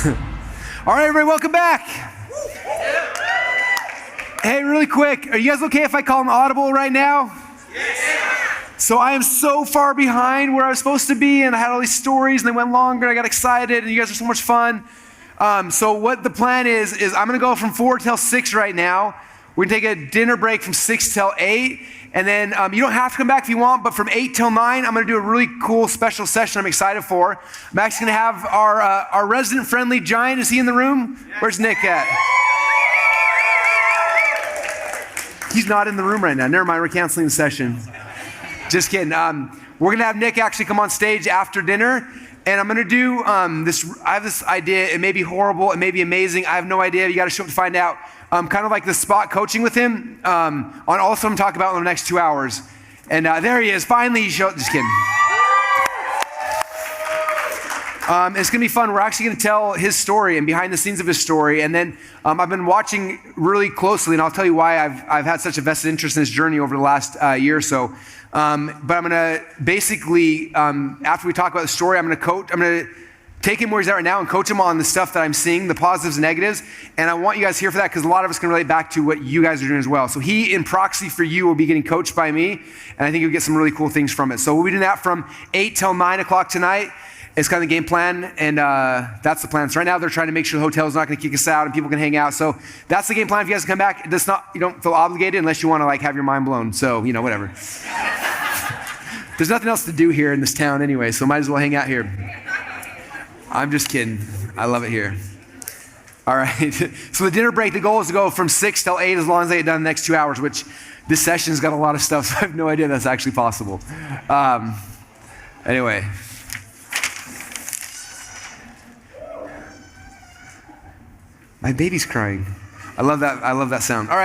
All right, everybody, welcome back. Hey, really quick, are you guys okay if I call an audible right now? So I am so far behind where I was supposed to be, and I had all these stories, and they went longer, and I got excited, and you guys are so much fun. So what the plan is I'm gonna go from 4 till 6 right now. We're gonna take a dinner break from 6 till 8, and then you don't have to come back if you want, but from 8 till 9, I'm gonna do a really cool special session I'm excited for. I'm actually gonna have our resident friendly giant. Is he in the room? Where's Nick at? He's not in the room right now. Never mind, we're canceling the session. Just kidding. We're gonna have Nick actually come on stage after dinner, and I'm gonna do this. I have this idea. It may be horrible, it may be amazing. I have no idea. You gotta show up to find out. Kind of like the spot coaching with him on all stuff I'm talking about in the next 2 hours. And there he is. Finally, he showed. Just kidding. It's gonna be fun. We're actually gonna tell his story and behind the scenes of his story. And then I've been watching really closely, and I'll tell you why I've had such a vested interest in this journey over the last year or so. But I'm gonna basically, after we talk about the story, I'm gonna take him where he's at right now and coach him on the stuff that I'm seeing, the positives and negatives. And I want you guys here for that because a lot of us can relate back to what you guys are doing as well. So he, in proxy for you, will be getting coached by me. And I think you'll get some really cool things from it. So we'll be doing that from 8 till 9 o'clock tonight. It's kind of the game plan, and that's the plan. So right now they're trying to make sure the hotel's not going to kick us out and people can hang out. So that's the game plan. If you guys come back, you don't feel obligated unless you want to like have your mind blown. So, whatever. There's nothing else to do here in this town anyway, so might as well hang out here. I'm just kidding. I love it here. All right. So the dinner break, the goal is to go from 6 till 8 as long as they get done in the next 2 hours, which this session's got a lot of stuff, so I have no idea that's actually possible. Anyway. My baby's crying. I love that sound. All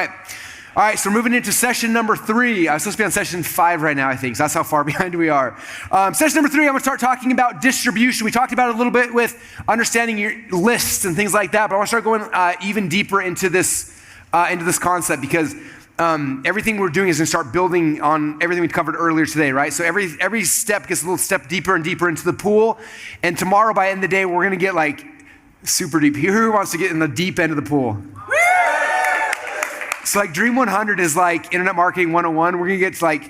right, so we're moving into session number 3. I'm supposed to be on session 5 right now, I think, so that's how far behind we are. Session number 3, I'm gonna start talking about distribution. We talked about it a little bit with understanding your lists and things like that, but I wanna start going even deeper into this concept because everything we're doing is gonna start building on everything we covered earlier today, right? So every step gets a little step deeper and deeper into the pool, and tomorrow by the end of the day, we're gonna get like super deep. Who wants to get in the deep end of the pool? So like Dream 100 is like Internet Marketing 101. We're gonna get to like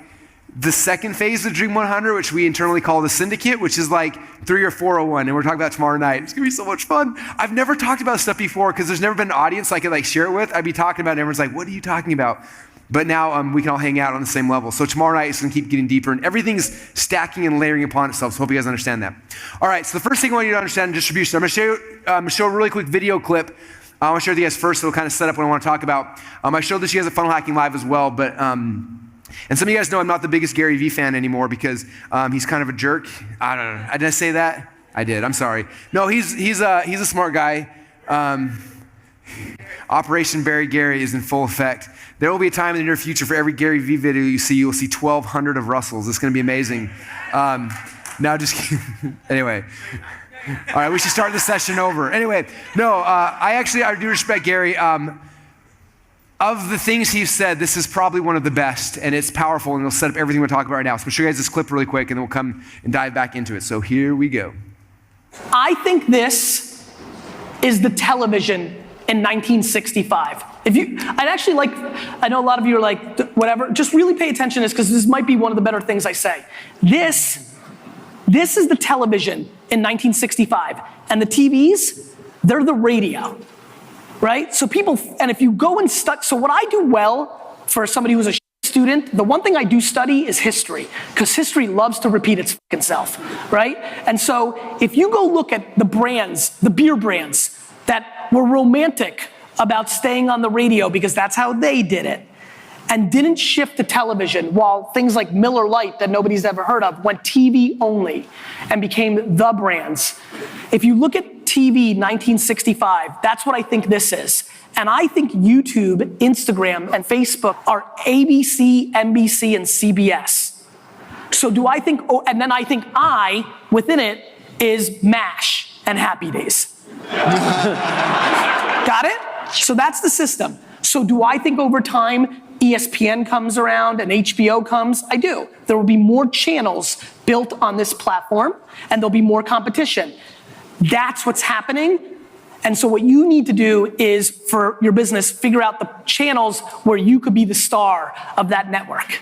the second phase of Dream 100, which we internally call the Syndicate, which is like 3 or 401, and we're talking about tomorrow night. It's gonna be so much fun. I've never talked about this stuff before because there's never been an audience I could like share it with. I'd be talking about it and everyone's like, what are you talking about? But now we can all hang out on the same level. So tomorrow night it's gonna keep getting deeper and everything's stacking and layering upon itself. So hope you guys understand that. All right, so the first thing I want you to understand in distribution, I'm gonna show a really quick video clip. I want to share with you guys first, so it'll kind of set up what I want to talk about. I showed this to you guys at Funnel Hacking Live as well, but, and some of you guys know I'm not the biggest Gary Vee fan anymore because he's kind of a jerk. I don't know. Did I say that? I did. I'm sorry. No, he's a smart guy. Operation Barry Gary is in full effect. There will be a time in the near future for every Gary Vee video you will see 1,200 of Russells. It's going to be amazing. Now just kidding. Anyway. All right, we should start the session over. Anyway, no, I do respect Gary. Of the things he's said, this is probably one of the best, and it's powerful, and it'll set up everything we're talking about right now. So I'm going to show you guys this clip really quick, and then we'll come and dive back into it. So here we go. I think this is the television in 1965. I know a lot of you are like, whatever, just really pay attention to this because this might be one of the better things I say. This is the television in 1965, and the TVs, they're the radio, right? So and if you go and study, so what I do well for somebody who's a student, the one thing I do study is history, because history loves to repeat its fucking self, right? And so if you go look at the brands, the beer brands that were romantic about staying on the radio because that's how they did it, and didn't shift to television, while things like Miller Lite that nobody's ever heard of went TV only and became the brands. If you look at TV 1965, that's what I think this is. And I think YouTube, Instagram, and Facebook are ABC, NBC, and CBS. So do I think, and then I think within it, is MASH and Happy Days. Got it? So that's the system. So do I think over time, ESPN comes around and HBO comes? I do. There will be more channels built on this platform and there'll be more competition. That's what's happening. And so what you need to do is, for your business, figure out the channels where you could be the star of that network.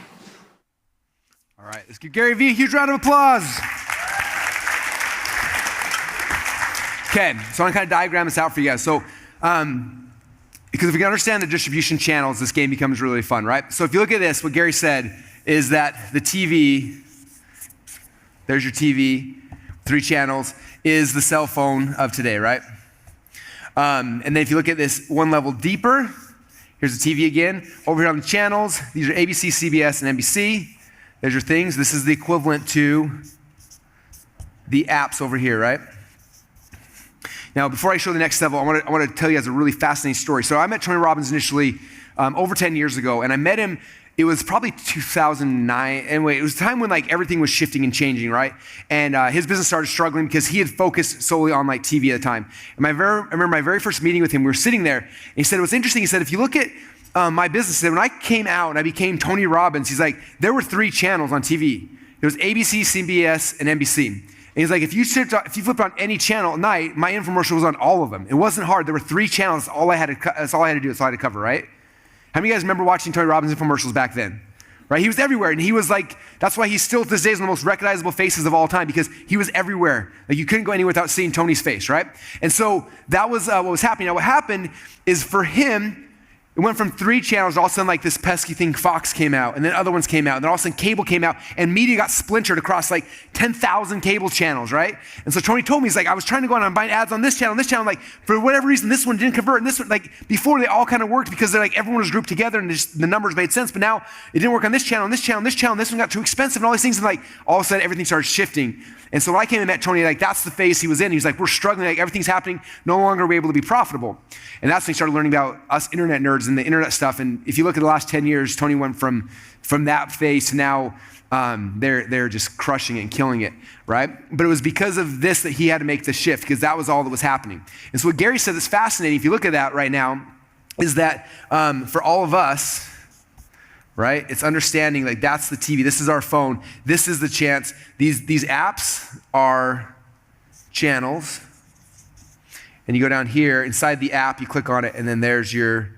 All right, let's give Gary Vee a huge round of applause. Okay, so I'm gonna kind of diagram this out for you guys. So, because if you can understand the distribution channels, this game becomes really fun, right? So if you look at this, what Gary said is that the TV, there's your TV, 3 channels, is the cell phone of today, right? And then if you look at this one level deeper, here's the TV again. Over here on the channels, these are ABC, CBS, and NBC. There's your things. This is the equivalent to the apps over here, right? Now, before I show the next level, I want to tell you guys a really fascinating story. So I met Tony Robbins initially over 10 years ago, and I met him, it was probably 2009. Anyway, it was a time when like everything was shifting and changing, right? And his business started struggling because he had focused solely on like TV at the time. And I remember my very first meeting with him, we were sitting there, and he said, what's interesting, he said, if you look at my business, he said, when I came out and I became Tony Robbins, he's like, there were 3 channels on TV. There was ABC, CBS, and NBC. And he's like, if you flipped on any channel at night, my infomercial was on all of them. It wasn't hard. There were 3 channels. That's all I had to do. That's all I had to cover, right? How many of you guys remember watching Tony Robbins infomercials back then? Right? He was everywhere. And he was like, that's why he's still to this day is one of the most recognizable faces of all time, because he was everywhere. Like you couldn't go anywhere without seeing Tony's face, right? And so that was what was happening. Now what happened is for him, it went from 3 channels, all of a sudden like this pesky thing, Fox came out, and then other ones came out, and then all of a sudden cable came out, and media got splintered across like 10,000 cable channels, right? And so Tony told me, he's like, I was trying to go on and buy ads on this channel, like for whatever reason, this one didn't convert, and this one, like before they all kind of worked because they're like everyone was grouped together and the numbers made sense, but now it didn't work on this channel, and this channel, and this channel, and this one got too expensive, and all these things, and like all of a sudden everything started shifting. And so when I came and met Tony, like that's the phase he was in. He was like, we're struggling, like everything's happening, no longer are we able to be profitable. And that's when he started learning about us internet nerds and the internet stuff. And if you look at the last 10 years, Tony went from that phase to now they're just crushing it and killing it, right? But it was because of this that he had to make the shift, because that was all that was happening. And so what Gary said that's fascinating, if you look at that right now, is that for all of us, right? It's understanding like that's the TV, this is our phone, this is the chance. These apps are channels. And you go down here, inside the app, you click on it, and then there's your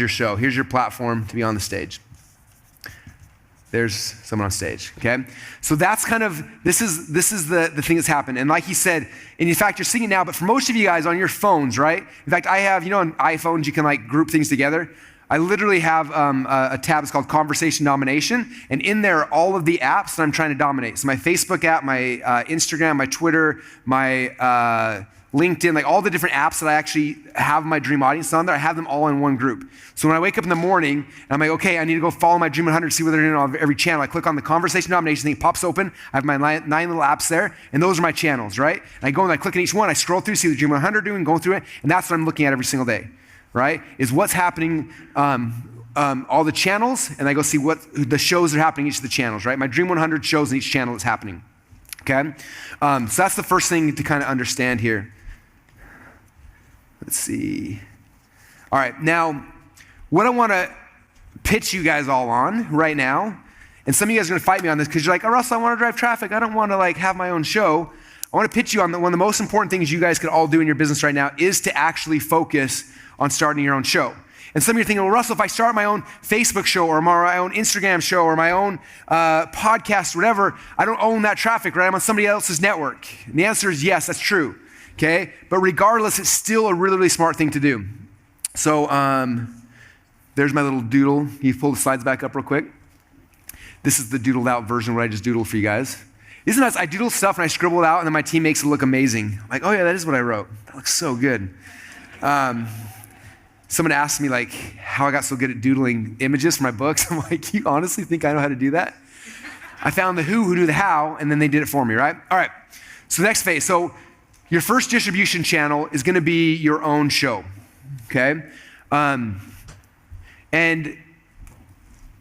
show. Here's your platform to be on the stage. There's someone on stage, okay? So that's kind of, this is the thing that's happened. And like he said, and in fact, you're seeing it now, but for most of you guys on your phones, right? In fact, I have, on iPhones, you can like group things together. I literally have a tab that's called Conversation Domination, and in there are all of the apps that I'm trying to dominate. So my Facebook app, my Instagram, my Twitter, my LinkedIn, like all the different apps that I actually have my dream audience on there, I have them all in one group. So when I wake up in the morning, and I'm like, okay, I need to go follow my Dream 100, see what they're doing on every channel. I click on the Conversation Domination thing, it pops open. I have my 9 little apps there, and those are my channels, right? And I go and I click on each one, I scroll through, see what the Dream 100 doing, going through it, and that's what I'm looking at every single day, right? Is what's happening, all the channels, and I go see what the shows are happening in each of the channels, right? My Dream 100 shows in each channel that's happening, okay? So that's the first thing to kind of understand here. Let's see. All right, now, what I want to pitch you guys all on right now, and some of you guys are going to fight me on this because you're like, oh, Russell, I want to drive traffic. I don't want to like have my own show. I want to pitch you on one of the most important things you guys could all do in your business right now is to actually focus on starting your own show. And some of you are thinking, well, Russell, if I start my own Facebook show or my own Instagram show or my own podcast, whatever, I don't own that traffic, right? I'm on somebody else's network. And the answer is yes, that's true. Okay, but regardless, it's still a really, really smart thing to do. So there's my little doodle. Can you pull the slides back up real quick? This is the doodled out version of what I just doodled for you guys. Isn't that, I doodle stuff and I scribble it out and then my team makes it look amazing. I'm like, oh yeah, that is what I wrote. That looks so good. Someone asked me like how I got so good at doodling images for my books. I'm like, you honestly think I know how to do that? I found the who knew the how, and then they did it for me, right? All right, so the next phase. So your first distribution channel is gonna be your own show, okay? And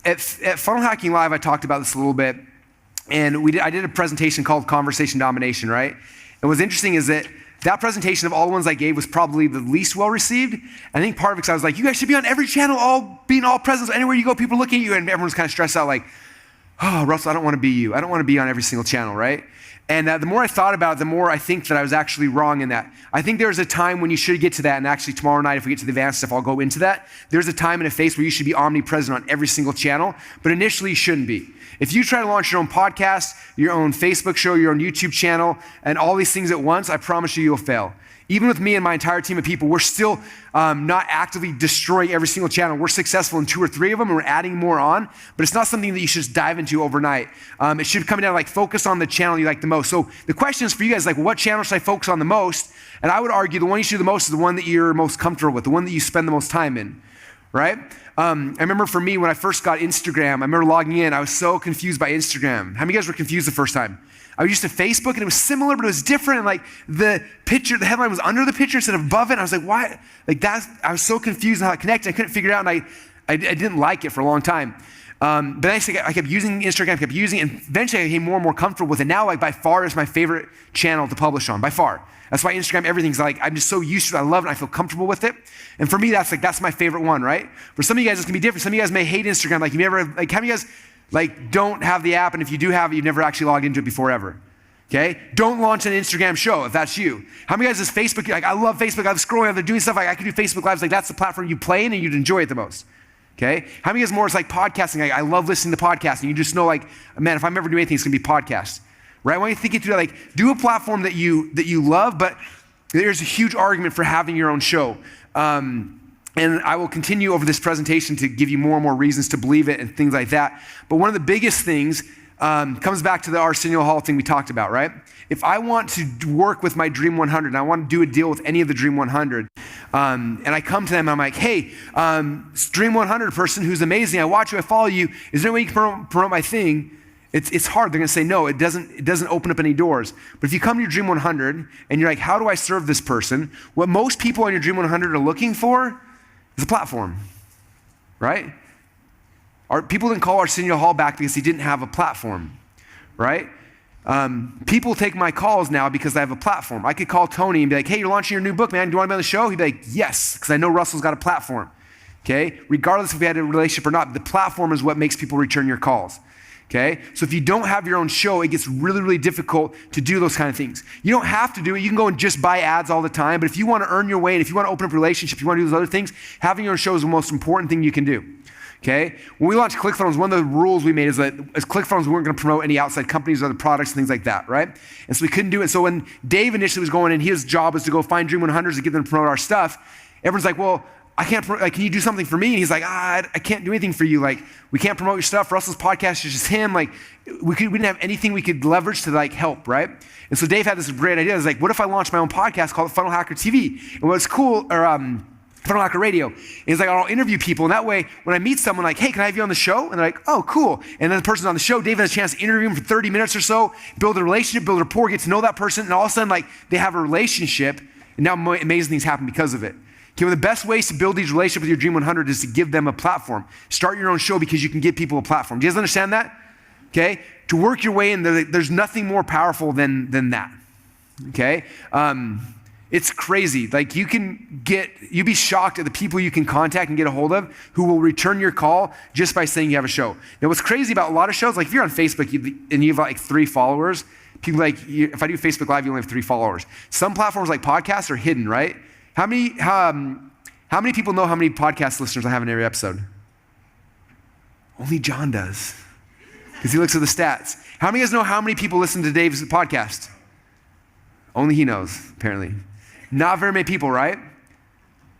at Funnel Hacking Live, I talked about this a little bit, and I did a presentation called Conversation Domination, right? And what's interesting is that presentation of all the ones I gave was probably the least well received. I think part of it because I was like, you guys should be on every channel, being all present, so anywhere you go, people looking at you, and everyone's kind of stressed out like, oh, Russell, I don't want to be you. I don't want to be on every single channel, right? And the more I thought about it, the more I think that I was actually wrong in that. I think there's a time when you should get to that, and actually tomorrow night, if we get to the advanced stuff, I'll go into that. There's a time and a phase where you should be omnipresent on every single channel, but initially you shouldn't be. If you try to launch your own podcast, your own Facebook show, your own YouTube channel, and all these things at once, I promise you'll fail. Even with me and my entire team of people, we're still not actively destroying every single channel. We're successful in 2 or 3 of them, and we're adding more on, but it's not something that you should just dive into overnight. It should come down to like focus on the channel you like the most. So the question is for you guys, like, what channel should I focus on the most? And I would argue the one you should do the most is the one that you're most comfortable with, the one that you spend the most time in, right? I remember for me, when I first got Instagram, I remember logging in, I was so confused by Instagram. How many of you guys were confused the first time? I was used to Facebook, and it was similar, but it was different. And like the picture, the headline was under the picture instead of above it. And I was like, why? Like I was so confused on how it connected. I couldn't figure it out, and I didn't like it for a long time. But I kept using Instagram, kept using it, and eventually I became more and more comfortable with it. Now, like by far, it's my favorite channel to publish on, by far. That's why Instagram, everything's like, I'm just so used to it. I love it. I feel comfortable with it. And for me, that's my favorite one, right? For some of you guys, it's gonna be different. Some of you guys may hate Instagram. Like, how many of you guys like don't have the app, and if you do have it, you've never actually logged into it before ever? Okay? Don't launch an Instagram show if that's you. How many of you guys is Facebook? Like, I love Facebook. I'm scrolling, they're doing stuff. Like, I can do Facebook Lives. Like, that's the platform you play in, and you'd enjoy it the most. Okay? How many of you guys more is like podcasting? Like, I love listening to podcasts, and you just know, like, man, if I'm ever doing anything, it's gonna be podcast, right? Why don't you think it through that? Like, do a platform that you love, but there's a huge argument for having your own show. And I will continue over this presentation to give you more and more reasons to believe it and things like that. But one of the biggest things comes back to the Arsenio Hall thing we talked about, right? If I want to work with my Dream 100, and I want to do a deal with any of the Dream 100, and I come to them and I'm like, hey, Dream 100 person who's amazing, I watch you, I follow you, is there any way you can promote my thing? It's hard. They're going to say no. It doesn't open up any doors. But if you come to your Dream 100 and you're like, how do I serve this person? What most people on your Dream 100 are looking for is a platform, right? People didn't call Arsenio Hall back because he didn't have a platform, right? People take my calls now because I have a platform. I could call Tony and be like, hey, you're launching your new book, man. Do you want to be on the show? He'd be like, yes, because I know Russell's got a platform, okay? Regardless if we had a relationship or not, the platform is what makes people return your calls. Okay? So if you don't have your own show, it gets really, really difficult to do those kind of things. You don't have to do it. You can go and just buy ads all the time. But if you want to earn your way, and if you want to open up relationships, you want to do those other things, having your own show is the most important thing you can do. Okay? When we launched ClickFunnels, one of the rules we made is that as ClickFunnels, we weren't going to promote any outside companies or other products and things like that, right? And so we couldn't do it. So when Dave initially was going in, his job was to go find Dream 100s and get them to promote our stuff. Everyone's like, well, I can't, like, can you do something for me? And he's like, I can't do anything for you. Like, we can't promote your stuff. Russell's podcast is just him. Like, we didn't have anything we could leverage to like help, right? And so Dave had this great idea. It was like, what if I launched my own podcast called Funnel Hacker TV? And what's cool, or Funnel Hacker Radio, is like, I'll interview people. And that way, when I meet someone like, hey, can I have you on the show? And they're like, oh, cool. And then the person's on the show, Dave has a chance to interview him for 30 minutes or so, build a relationship, build a rapport, get to know that person. And all of a sudden, like, they have a relationship. And now amazing things happen because of it. Okay, well, the best ways to build these relationships with your Dream 100 is to give them a platform. Start your own show because you can give people a platform. Do you guys understand that? Okay? To work your way in, there's nothing more powerful than that. Okay? It's crazy. Like, you'd be shocked at the people you can contact and get a hold of who will return your call just by saying you have a show. Now, what's crazy about a lot of shows, like if you're on Facebook and you have like 3 followers, people like, if I do Facebook Live, you only have 3 followers. Some platforms like podcasts are hidden, right? How many people know how many podcast listeners I have in every episode? Only John does, because he looks at the stats. How many of you guys know how many people listen to Dave's podcast? Only he knows, apparently. Not very many people, right?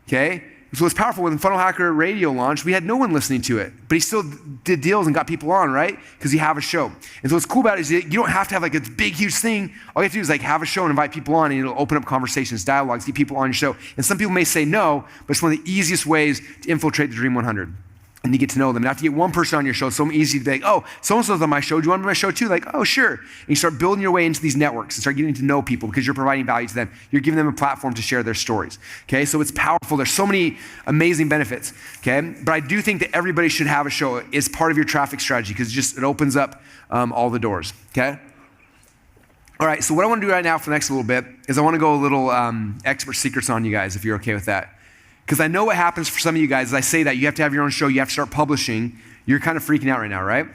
Okay? So it's powerful. When Funnel Hacker Radio launched, we had no one listening to it, but he still did deals and got people on, right? Because you have a show. And so what's cool about it is that you don't have to have like a big, huge thing. All you have to do is like have a show and invite people on, and it'll open up conversations, dialogues, get people on your show. And some people may say no, but it's one of the easiest ways to infiltrate the Dream 100. And you get to know them. And after you get one person on your show, it's so easy to be like, oh, so-and-so's on my show. Do you want to be on my show too? Like, oh, sure. And you start building your way into these networks and start getting to know people because you're providing value to them. You're giving them a platform to share their stories. Okay, so it's powerful. There's so many amazing benefits. Okay, but I do think that everybody should have a show as part of your traffic strategy because it opens up all the doors. Okay. All right, so what I want to do right now for the next little bit is I want to go a little expert secrets on you guys, if you're okay with that. Because I know what happens for some of you guys, as I say that, you have to have your own show, you have to start publishing. You're kind of freaking out right now, right?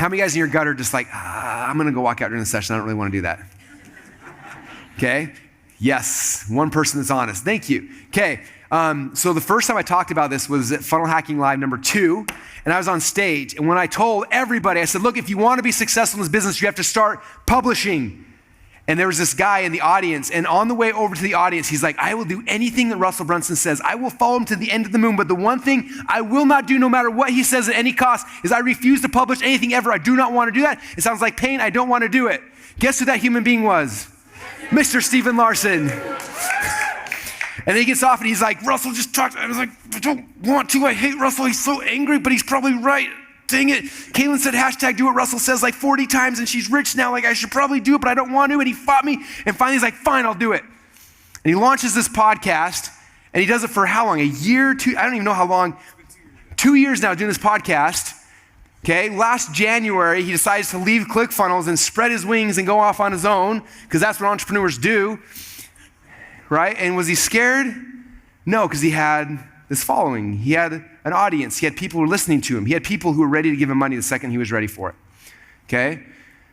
How many guys in your gut are just like, I'm gonna go walk out during the session, I don't really wanna do that? Okay, yes, one person that's honest, thank you. Okay, so the first time I talked about this was at Funnel Hacking Live number 2, and I was on stage, and when I told everybody, I said, look, if you wanna be successful in this business, you have to start publishing. And there was this guy in the audience, and on the way over to the audience, he's like, I will do anything that Russell Brunson says. I will follow him to the end of the moon, but the one thing I will not do, no matter what he says at any cost, is I refuse to publish anything ever. I do not want to do that. It sounds like pain. I don't want to do it. Guess who that human being was? Mr. Stephen Larson. And then he gets off and he's like, Russell just talked. I was like, I don't want to. I hate Russell. He's so angry, but he's probably right. Dang it. Caitlin said, # do what Russell says like 40 times and she's rich now. Like I should probably do it, but I don't want to. And he fought me. And finally he's like, fine, I'll do it. And he launches this podcast and he does it for how long? A year, 2, I don't even know how long. 2 years now doing this podcast. Okay, last January, he decides to leave ClickFunnels and spread his wings and go off on his own because that's what entrepreneurs do, right? And was he scared? No, because he had this following. He had an audience. He had people who were listening to him. He had people who were ready to give him money the second he was ready for it, okay?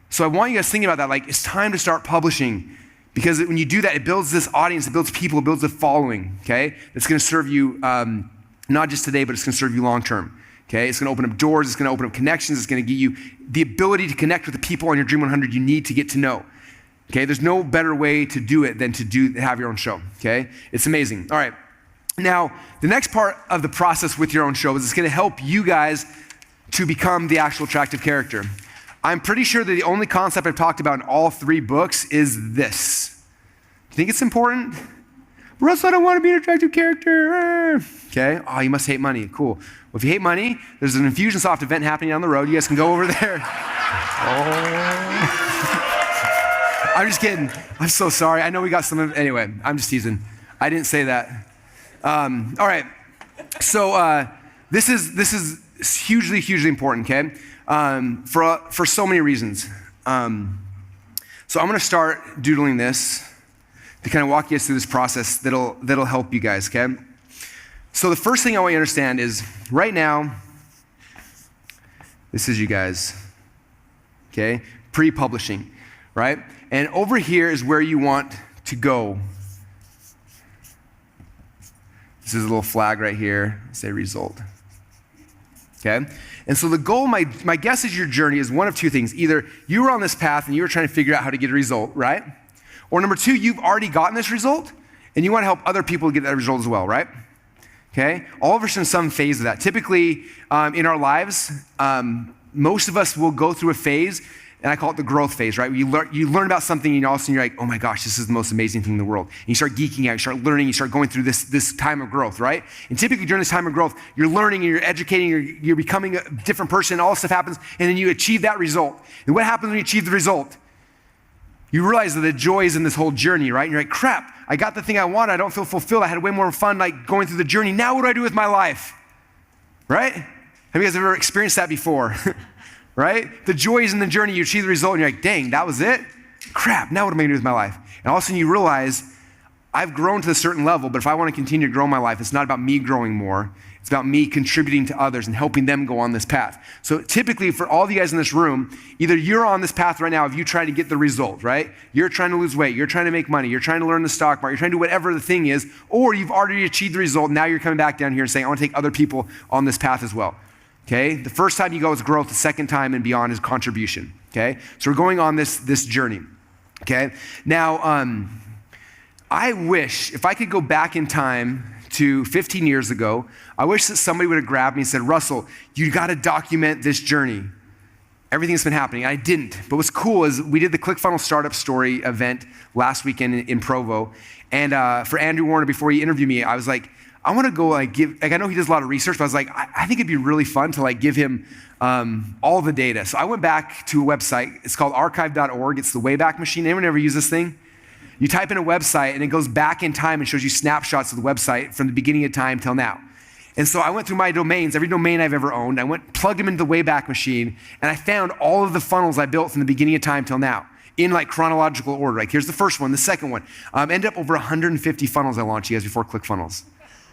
So I want you guys thinking about that. Like, it's time to start publishing because when you do that, it builds this audience, it builds people, it builds a following, okay? That's going to serve you not just today, but it's going to serve you long term, okay? It's going to open up doors. It's going to open up connections. It's going to give you the ability to connect with the people on your Dream 100 you need to get to know, okay? There's no better way to do it than to have your own show, okay? It's amazing. All right. Now, the next part of the process with your own show is it's going to help you guys to become the actual attractive character. I'm pretty sure that the only concept I've talked about in all 3 books is this. Do you think it's important? Russell, I don't want to be an attractive character. Okay. Oh, you must hate money. Cool. Well, if you hate money, there's an Infusionsoft event happening down the road. You guys can go over there. Oh. I'm just kidding. I'm so sorry. I know we got some of, anyway, I'm just teasing. I didn't say that. All right, so this is hugely, hugely important, okay? For so many reasons. So I'm gonna start doodling this to kind of walk you through this process that'll help you guys, okay? So the first thing I want you to understand is right now, this is you guys, okay? Pre-publishing, right? And over here is where you want to go. This is a little flag right here, say result. Okay? And so the goal, my guess is your journey is one of 2 things. Either you were on this path and you were trying to figure out how to get a result, right? Or number 2, you've already gotten this result and you want to help other people get that result as well, right? Okay? All of us in some phase of that. Typically, in our lives, most of us will go through a phase, and I call it the growth phase, right? You learn about something and all of a sudden you're like, oh my gosh, this is the most amazing thing in the world. And you start geeking out, you start learning, you start going through this time of growth, right? And typically during this time of growth, you're learning and you're educating, you're becoming a different person, all this stuff happens, and then you achieve that result. And what happens when you achieve the result? You realize that the joy is in this whole journey, right? And you're like, crap, I got the thing I wanted, I don't feel fulfilled, I had way more fun like going through the journey. Now what do I do with my life? Right? Have you guys ever experienced that before? Right? The joy is in the journey, you achieve the result, and you're like, dang, that was it? Crap, now what am I gonna do with my life? And all of a sudden you realize, I've grown to a certain level, but if I wanna continue to grow my life, it's not about me growing more, it's about me contributing to others and helping them go on this path. So typically for all of you guys in this room, either you're on this path right now of you trying to get the result, right? You're trying to lose weight, you're trying to make money, you're trying to learn the stock market, you're trying to do whatever the thing is, or you've already achieved the result, now you're coming back down here and saying, I wanna take other people on this path as well. Okay, the first time you go is growth, the second time and beyond is contribution, okay? So we're going on this journey, okay? Now, I wish, if I could go back in time to 15 years ago, I wish that somebody would have grabbed me and said, Russell, you gotta document this journey. Everything that's been happening. I didn't, but what's cool is we did the ClickFunnels Startup Story event last weekend in Provo, and for Andrew Warner, before he interviewed me, I was like, I want to go I know he does a lot of research, but I was like, I think it'd be really fun to give him all the data. So I went back to a website. It's called archive.org. It's the Wayback Machine. Anyone ever use this thing? You type in a website and it goes back in time and shows you snapshots of the website from the beginning of time till now. And so I went through my domains, every domain I've ever owned. I plugged them into the Wayback Machine, and I found all of the funnels I built from the beginning of time till now in chronological order. Here's the first one, the second one. Ended up over 150 funnels I launched, you guys, before ClickFunnels.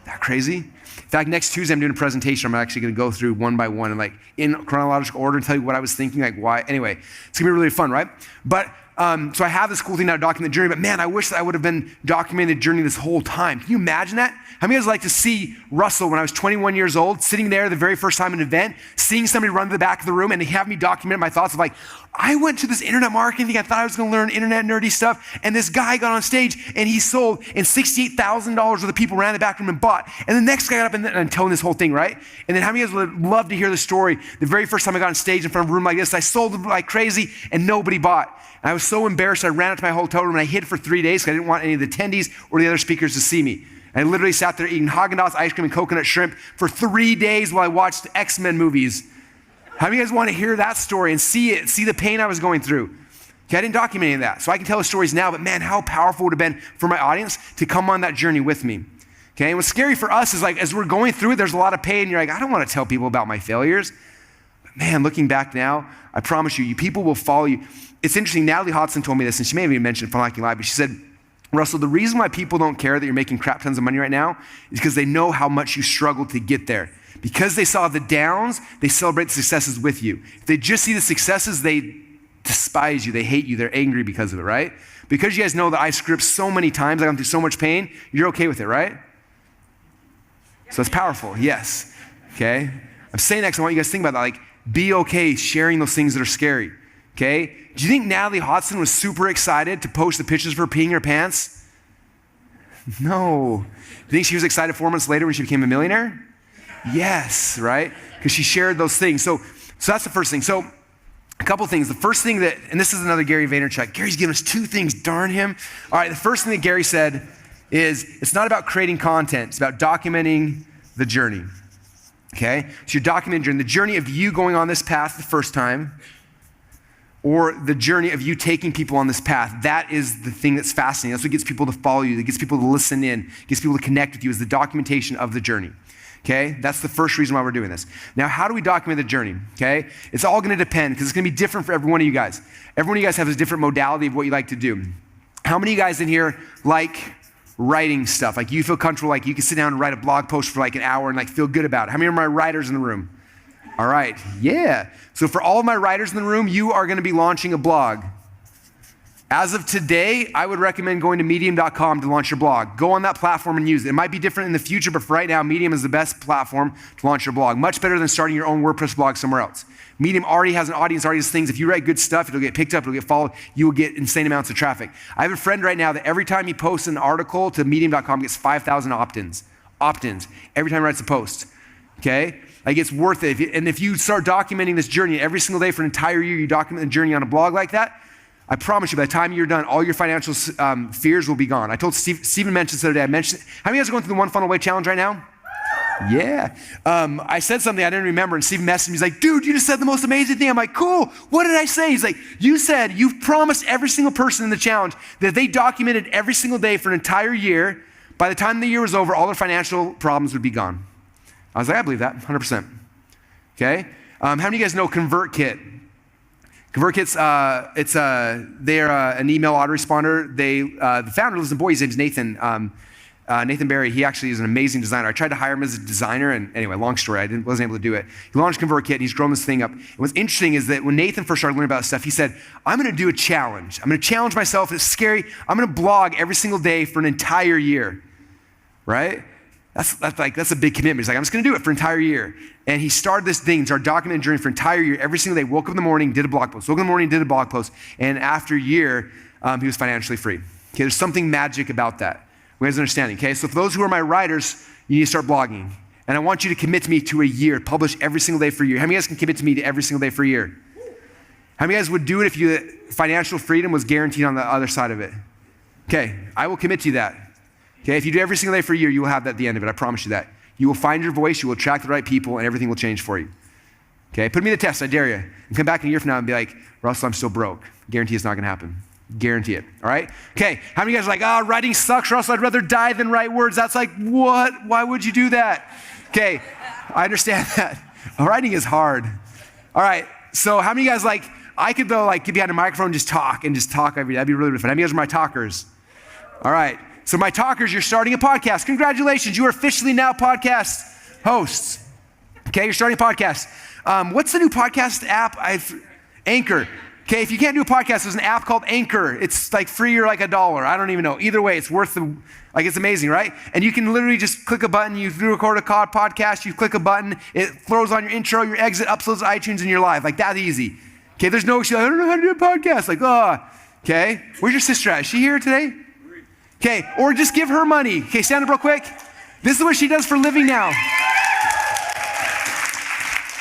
That crazy? In fact, next Tuesday I'm doing a presentation. I'm actually going to go through one by one and like in chronological order and tell you what I was thinking, like why. Anyway, it's going to be really fun, right? But so I have this cool thing now to document the journey, but man, I wish that I would have been documenting the journey this whole time. Can you imagine that? How many of you guys like to see Russell when I was 21 years old, sitting there the very first time in an event, seeing somebody run to the back of the room and have me document my thoughts of like, I went to this internet marketing thing, I thought I was gonna learn internet nerdy stuff, and this guy got on stage and he sold, and $68,000 worth of people ran in the back room and bought. And the next guy got up and I'm telling this whole thing, right? And then how many of you guys would love to hear the story? The very first time I got on stage in front of a room like this, I sold like crazy and nobody bought. And I was so embarrassed, I ran out to my hotel room and I hid for 3 days because I didn't want any of the attendees or the other speakers to see me. And I literally sat there eating Haagen-Dazs ice cream and coconut shrimp for 3 days while I watched X-Men movies. How many of you guys want to hear that story and see it, see the pain I was going through? Okay, I didn't document any of that. So I can tell the stories now, but man, how powerful it would have been for my audience to come on that journey with me. Okay, and what's scary for us is like, as we're going through it, there's a lot of pain, and you're like, I don't want to tell people about my failures. But man, looking back now, I promise you, people will follow you. It's interesting, Natalie Hodson told me this, and she may have even mentioned it Fun Hacking Live, but she said, Russell, the reason why people don't care that you're making crap tons of money right now is because they know how much you struggled to get there. Because they saw the downs, they celebrate the successes with you. If they just see the successes, they despise you, they hate you, they're angry because of it, right? Because you guys know that I script so many times, I've gone through so much pain, you're okay with it, right? So it's powerful, yes, okay? I'm saying that because I want you guys to think about that, like, be okay sharing those things that are scary, okay? Do you think Natalie Hodson was super excited to post the pictures of her peeing her pants? No. Do you think she was excited 4 months later when she became a millionaire? Yes, right? Because she shared those things. So that's the first thing. So a couple things. The first thing that, and this is another Gary Vaynerchuk. Gary's given us 2 things, darn him. All right, the first thing that Gary said is it's not about creating content. It's about documenting the journey, okay? So you're documenting the journey of you going on this path the first time, or the journey of you taking people on this path. That is the thing that's fascinating. That's what gets people to follow you, that gets people to listen in, gets people to connect with you, is the documentation of the journey. Okay, that's the first reason why we're doing this. Now, how do we document the journey? Okay, it's all gonna depend because it's gonna be different for every one of you guys. Every one of you guys has a different modality of what you like to do. How many of you guys in here like writing stuff? Like you feel comfortable, like you can sit down and write a blog post for like an hour and like feel good about it. How many of my writers in the room? All right, yeah. So for all of my writers in the room, you are gonna be launching a blog. As of today, I would recommend going to medium.com to launch your blog. Go on that platform and use it. It might be different in the future, but for right now, Medium is the best platform to launch your blog. Much better than starting your own WordPress blog somewhere else. Medium already has an audience, already has things. If you write good stuff, it'll get picked up, it'll get followed. You will get insane amounts of traffic. I have a friend right now that every time he posts an article to medium.com, gets 5,000 opt-ins. Opt-ins. Every time he writes a post. Okay? Like it's worth it. And if you start documenting this journey every single day for an entire year, you document the journey on a blog like that, I promise you, by the time you're done, all your financial fears will be gone. I told Stephen mentioned this the other day. How many of you guys are going through the One Funnel Away challenge right now? Yeah. I said something I didn't remember, and Stephen messaged me. He's like, dude, you just said the most amazing thing. I'm like, cool. What did I say? He's like, you said you've promised every single person in the challenge that if they documented every single day for an entire year, by the time the year was over, all their financial problems would be gone. I was like, I believe that, 100%. Okay? How many of you guys know ConvertKit? ConvertKit's, they're an email autoresponder. The founder lives in Boise. His name's Nathan. Nathan Barry, he actually is an amazing designer. I tried to hire him as a designer, and anyway, long story, wasn't able to do it. He launched ConvertKit, and he's grown this thing up. And what's interesting is that when Nathan first started learning about this stuff, he said, I'm gonna do a challenge. I'm gonna challenge myself, it's scary. I'm gonna blog every single day for an entire year, right? That's a big commitment. He's like, I'm just gonna do it for an entire year. And he started this thing, started documenting journey for an entire year. Every single day, woke up in the morning, did a blog post. Woke up in the morning, did a blog post. And after a year, he was financially free. Okay, there's something magic about that. You guys understanding, okay? So for those who are my writers, you need to start blogging. And I want you to commit to me to a year, publish every single day for a year. How many of you guys can commit to me to every single day for a year? How many of you guys would do it if financial freedom was guaranteed on the other side of it? Okay, I will commit to you that. Okay, if you do every single day for a year, you will have that at the end of it. I promise you that. You will find your voice, you will attract the right people, and everything will change for you. Okay, put me to the test, I dare you. And come back in a year from now and be like, Russell, I'm still broke. Guarantee it's not gonna happen. Guarantee it, all right? Okay, how many of you guys are like, writing sucks, Russell, I'd rather die than write words. That's like, what? Why would you do that? Okay, I understand that. Writing is hard. All right, so how many of you guys like, I could though like get behind a microphone and just talk every day. That'd be really, really fun. How many of you guys are my talkers? All right. So my talkers, you're starting a podcast. Congratulations, you are officially now podcast hosts. Okay, you're starting a podcast. What's the new podcast app? Anchor. Okay, if you can't do a podcast, there's an app called Anchor. It's like free or like $1. I don't even know. Either way, it's worth it's amazing, right? And you can literally just click a button. You record a podcast, you click a button, it throws on your intro, your exit, uploads to iTunes, and you're live. Like that easy. Okay, there's no issue. I don't know how to do a podcast. Like, okay. Where's your sister at? Is she here today? Okay, or just give her money. Okay, stand up real quick. This is what she does for a living now.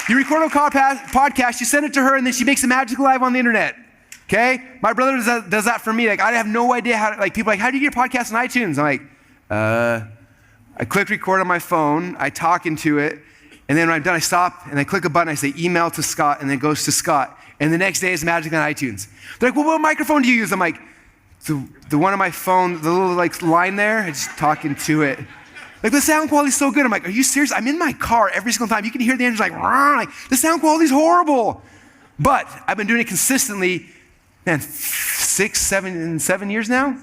You record a podcast, you send it to her, and then she makes it magically live on the internet. Okay? My brother does that for me. Like, I have no idea how, people are like, how do you get a podcast on iTunes? I'm like, I click record on my phone, I talk into it, and then when I'm done, I stop, and I click a button, I say email to Scott, and then it goes to Scott. And the next day, it's magically on iTunes. They're like, well, what microphone do you use? I'm like, the one on my phone, the little line there, I just talk into it. Like, the sound quality's so good. I'm like, are you serious? I'm in my car every single time. You can hear the engine like, the sound quality's horrible. But I've been doing it consistently, man, 7 years now.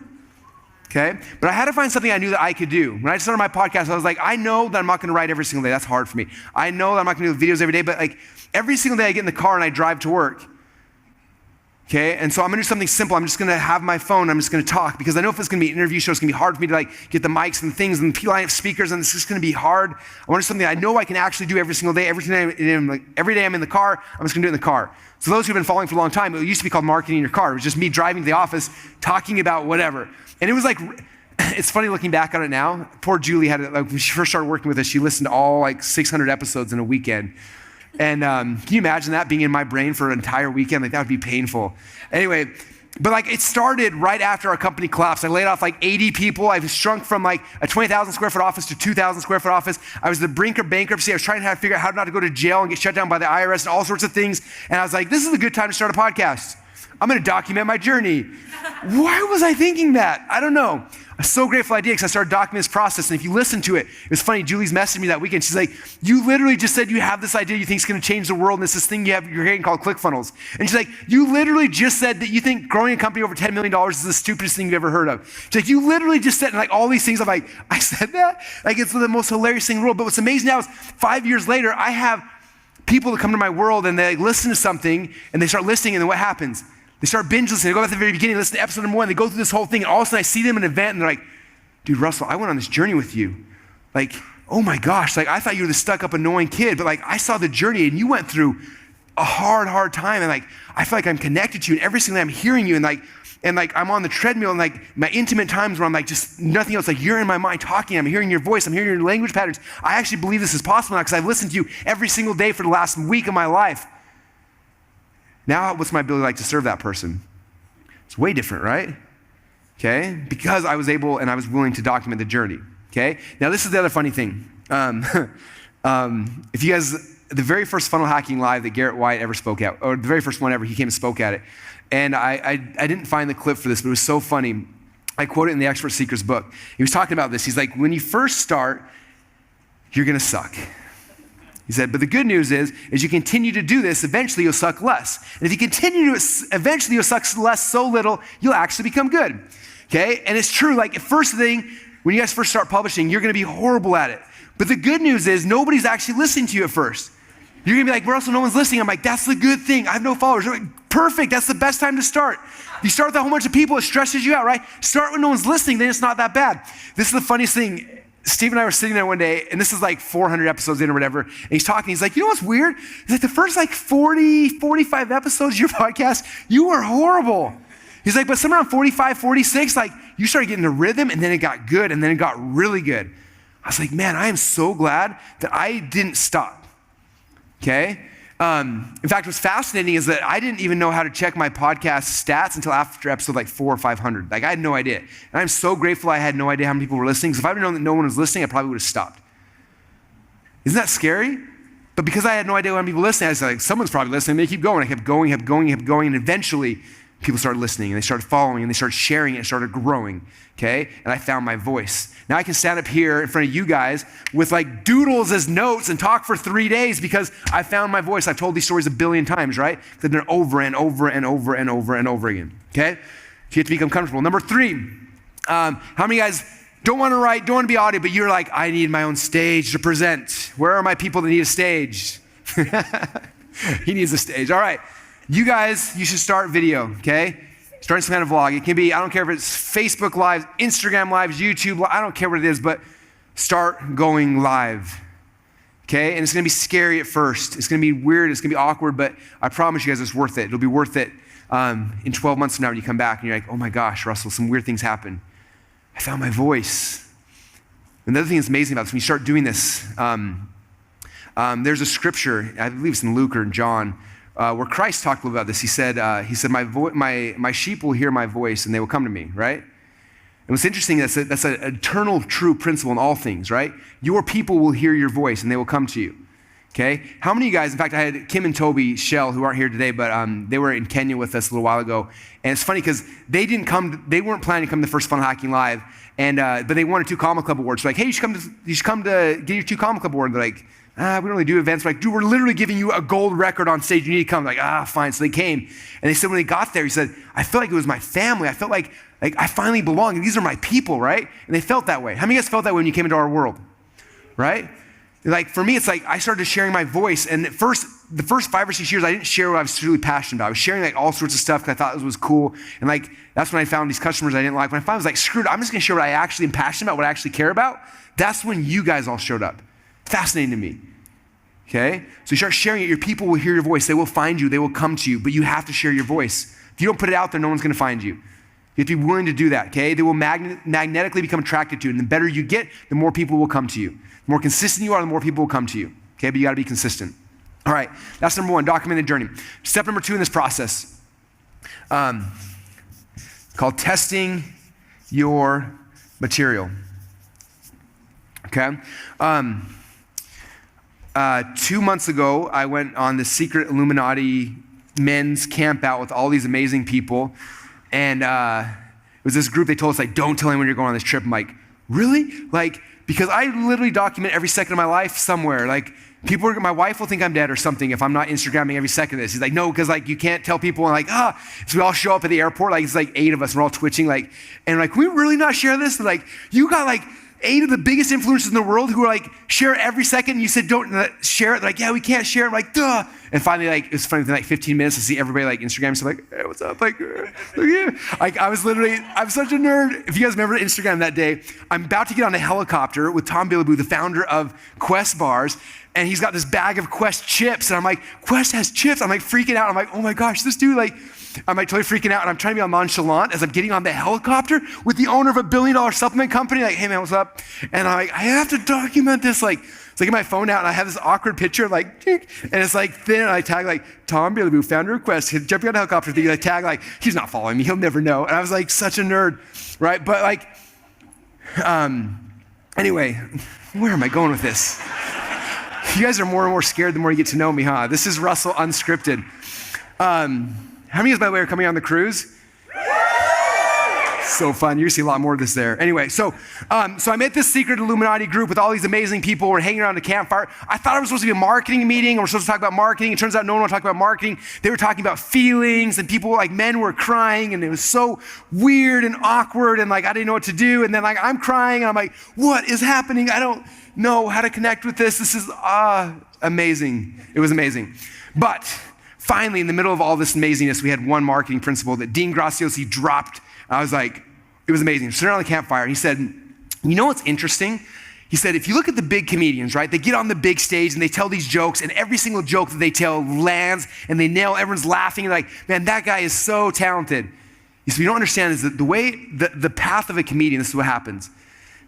Okay? But I had to find something I knew that I could do. When I started my podcast, I was like, I know that I'm not gonna write every single day. That's hard for me. I know that I'm not gonna do videos every day, but like every single day I get in the car and I drive to work. Okay, and so I'm gonna do something simple. I'm just gonna have my phone, I'm just gonna talk, because I know if it's gonna be an interview show, it's gonna be hard for me to get the mics and things and line up speakers, and it's just gonna be hard. I want something I know I can actually do every single day. Every day I'm in the car, I'm just gonna do it in the car. So those who've been following for a long time, it used to be called marketing in your car. It was just me driving to the office, talking about whatever. And it was like, it's funny looking back on it now. Poor Julie had it, when she first started working with us, she listened to all 600 episodes in a weekend. And can you imagine that being in my brain for an entire weekend? That would be painful. Anyway, but it started right after our company collapsed. I laid off 80 people. I've shrunk from a 20,000 square foot office to 2,000 square foot office. I was at the brink of bankruptcy. I was trying to figure out how not to go to jail and get shut down by the IRS and all sorts of things. And I was like, this is a good time to start a podcast. I'm gonna document my journey. Why was I thinking that? I don't know. I'm so grateful I did, because I started documenting this process. And if you listen to it, it was funny. Julie's messaged me that weekend. She's like, you literally just said you have this idea you think is gonna change the world, and it's this thing you're getting called ClickFunnels. And she's like, you literally just said that you think growing a company over $10 million is the stupidest thing you've ever heard of. She's like, you literally just said, and all these things. I'm like, I said that? It's the most hilarious thing in the world. But what's amazing now is 5 years later, I have people that come to my world and they listen to something and they start listening, and then what happens? They start binge listening. They go back to the very beginning, listen to episode number 1. They go through this whole thing, and all of a sudden I see them in an event, and they're like, dude, Russell, I went on this journey with you. Oh my gosh, I thought you were the stuck up annoying kid, but I saw the journey, and you went through a hard time, and I feel like I'm connected to you, and every single day I'm hearing you, and I'm on the treadmill, and my intimate times where I'm just nothing else, you're in my mind talking, I'm hearing your voice, I'm hearing your language patterns. I actually believe this is possible now, because I've listened to you every single day for the last week of my life. Now, what's my ability to serve that person? It's way different, right? Okay? Because I was able and I was willing to document the journey. Okay? Now, this is the other funny thing. If you guys, the very first Funnel Hacking Live that Garrett White ever spoke at, or the very first one ever, he came and spoke at it. And I didn't find the clip for this, but it was so funny. I quote it in the Expert Seekers book. He was talking about this. He's like, when you first start, you're gonna suck. He said, but the good news is, as you continue to do this, eventually you'll suck less. And if you continue to, eventually you'll suck less so little, you'll actually become good. Okay? And it's true, first thing, when you guys first start publishing, you're gonna be horrible at it. But the good news is, nobody's actually listening to you at first. You're gonna be like, Russell, no one's listening. I'm like, that's the good thing. I have no followers. I'm like, perfect, that's the best time to start. You start with a whole bunch of people, it stresses you out, right? Start when no one's listening, then it's not that bad. This is the funniest thing. Steve and I were sitting there one day, and this is 400 episodes in or whatever, and he's talking, he's like, you know what's weird? He's like, the first 40, 45 episodes of your podcast, you were horrible. He's like, but somewhere around 45, 46, you started getting a rhythm, and then it got good, and then it got really good. I was like, man, I am so glad that I didn't stop, okay? In fact, what's fascinating is that I didn't even know how to check my podcast stats until after episode 400 or 500. I had no idea. And I'm so grateful I had no idea how many people were listening, because if I had known that no one was listening, I probably would have stopped. Isn't that scary? But because I had no idea how many people were listening, I was like, someone's probably listening. They keep going. I kept going, and eventually people started listening, and they started following, and they started sharing it, and started growing, okay? And I found my voice. Now I can stand up here in front of you guys with doodles as notes and talk for 3 days because I found my voice. I've told these stories 1 billion times, right? That they're over and over and over and over and over again, okay? So you have to become comfortable. Number 3, How many guys don't want to write, don't want to be audio, but you're like, I need my own stage to present. Where are my people that need a stage? He needs a stage. All right. You guys, you should start video, okay? Starting some kind of vlog. It can be, I don't care if it's Facebook Lives, Instagram Lives, YouTube, I don't care what it is, but start going live, okay? And it's gonna be scary at first. It's gonna be weird, it's gonna be awkward, but I promise you guys it's worth it. It'll be worth it in 12 months from now when you come back and you're like, oh my gosh, Russell, some weird things happen. I found my voice. Another thing that's amazing about this, when you start doing this, there's a scripture, I believe it's in Luke or in John, where Christ talked a little about this. He said, my sheep will hear my voice and they will come to me, right? And what's interesting, that's an eternal true principle in all things, right? Your people will hear your voice and they will come to you, okay? How many of you guys, in fact, I had Kim and Toby Shell, who aren't here today, but they were in Kenya with us a little while ago. And it's funny because they weren't planning to come to the first Funnel Hacking Live, but they won a 2 Comma Club awards. So like, hey, you should come to get your 2 Comma Club award. They're like, we don't really do events. We're like, dude, we're literally giving you a gold record on stage. You need to come. Like, fine. So they came. And they said when they got there, he said, I felt like it was my family. I felt like I finally belong. And these are my people, right? And they felt that way. How many of you guys felt that way when you came into our world, right? Like for me, it's like I started sharing my voice. And the first 5 or 6 years, I didn't share what I was really passionate about. I was sharing like all sorts of stuff because I thought it was cool. And like, that's when I found these customers I didn't like. When I finally was like, screw it, I'm just going to share what I actually am passionate about, what I actually care about. That's when you guys all showed up. Fascinating to me. Okay? So you start sharing it, your people will hear your voice. They will find you, they will come to you, but you have to share your voice. If you don't put it out there, no one's gonna find you. You have to be willing to do that, okay? They will magnetically become attracted to you, and the better you get, the more people will come to you. The more consistent you are, the more people will come to you, okay? But you gotta be consistent. All right, that's number 1, documented journey. Step number 2 in this process, called testing your material, okay? 2 months ago, I went on the secret Illuminati men's camp out with all these amazing people. And it was this group, they told us, like, don't tell anyone you're going on this trip. I'm like, really? Like, because I literally document every second of my life somewhere. Like, my wife will think I'm dead or something if I'm not Instagramming every second of this. He's like, no, because like you can't tell people. And like, so we all show up at the airport, like it's like 8 of us, and we're all twitching, like, and like, can we really not share this? And like, you got like 8 of the biggest influencers in the world who are like, share it every second. And you said, don't share it. They're like, yeah, we can't share it. I'm like, duh. And finally, like, it's funny, within like 15 minutes to see everybody like Instagram stuff, like, hey, what's up? Like, yeah. Like, I'm such a nerd. If you guys remember Instagram that day, I'm about to get on a helicopter with Tom Bilibou, the founder of Quest Bars. And he's got this bag of Quest chips. And I'm like, Quest has chips. I'm like freaking out. I'm like, oh my gosh, this dude, like, I'm like totally freaking out, and I'm trying to be all nonchalant as I'm getting on the helicopter with the owner of a $1 billion supplement company. Like, hey man, what's up? And I'm like, I have to document this. Like, so I get my phone out and I have this awkward picture, like, and it's like thin, and I tag like Tom Bilibou, founder of Quest, jumping on a helicopter thing. I tag like, he's not following me, he'll never know. And I was like, such a nerd, right? But like, anyway, where am I going with this? You guys are more and more scared the more you get to know me, huh? This is Russell Unscripted. How many of you, by the way, are coming on the cruise? So fun. You're gonna see a lot more of this there. Anyway, so I met this secret Illuminati group with all these amazing people. We're hanging around a campfire. I thought it was supposed to be a marketing meeting, and we're supposed to talk about marketing. It turns out no one wanted to talk about marketing. They were talking about feelings, and people, like men were crying, and it was so weird and awkward, and like I didn't know what to do. And then like I'm crying, and I'm like, what is happening? I don't know how to connect with this. This is amazing. It was amazing. But finally, in the middle of all this amazingness, we had one marketing principle that Dean Graziosi dropped. I was like, it was amazing. Sitting around the campfire, and he said, you know what's interesting? He said, if you look at the big comedians, right, they get on the big stage and they tell these jokes, and every single joke that they tell lands and they nail, everyone's laughing, and like, man, that guy is so talented. He said, what you don't understand is that the way, the path of a comedian, this is what happens.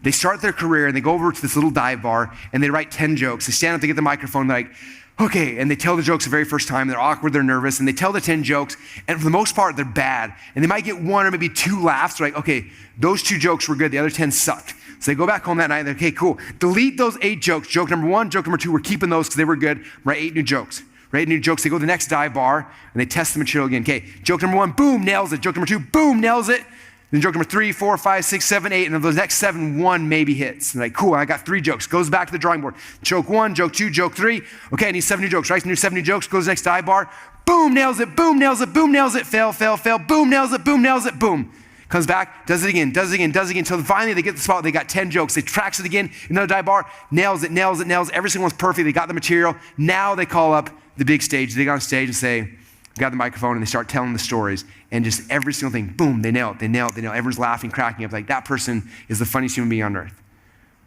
They start their career and they go over to this little dive bar and they write 10 jokes. They stand up, they get the microphone, they're like, okay, and they tell the jokes the very first time. They're awkward, they're nervous, and they tell the 10 jokes, and for the most part, they're bad. And they might get 1 or maybe 2 laughs. They're like, okay, those 2 jokes were good, the other 10 sucked. So they go back home that night, and they're, okay, cool. Delete those 8 jokes. Joke number 1, joke number 2, we're keeping those because they were good. Write 8 new jokes. Write 8 new jokes. They go to the next dive bar, and they test the material again. Okay, joke number 1, boom, nails it. Joke number 2, boom, nails it. Then joke number 3, 4, 5, 6, 7, 8, and of those next 7, 1 maybe hits. And like, cool, I got 3 jokes. Goes back to the drawing board. Joke 1, joke 2, joke 3. Okay, I need 7 new jokes. Writes new 7 new jokes. Goes to the next dive bar. Boom, nails it. Boom, nails it. Boom, nails it. Fail, fail, fail. Boom, nails it. Boom, nails it. Boom. Comes back, does it again, until finally they get the spot, they got 10 jokes. They tracks it again, another dive bar, nails it. Every single one's perfect. They got the material. Now they call up the big stage. They go on stage and say, grab the microphone, and they start telling the stories. And just every single thing, boom, they nail it. Everyone's laughing, cracking up. Like, that person is the funniest human being on earth,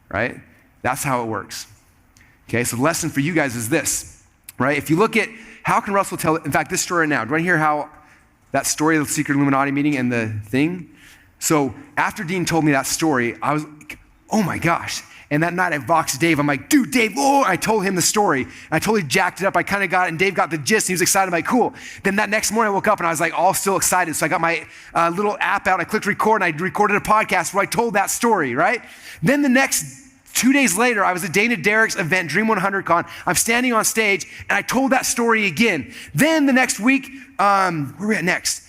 right? That's how it works. Okay, so the lesson for you guys is this, right? If you look at how can Russell tell, in fact, this story right now, do you want to hear how that story of the secret Illuminati meeting and the thing? So after Dean told me that story, I was like, oh my gosh. And that night I voxed Dave. I'm like, dude, Dave, oh, I told him the story. I totally jacked it up. I kind of got it, and Dave got the gist, and he was excited. I'm like, cool. Then that next morning I woke up, and I was like all still excited. So I got my little app out. I clicked record, and I recorded a podcast where I told that story, right? Then the next 2 days later, I was at Dana Derek's event, Dream 100 Con. I'm standing on stage, and I told that story again. Then the next week, where are we at next?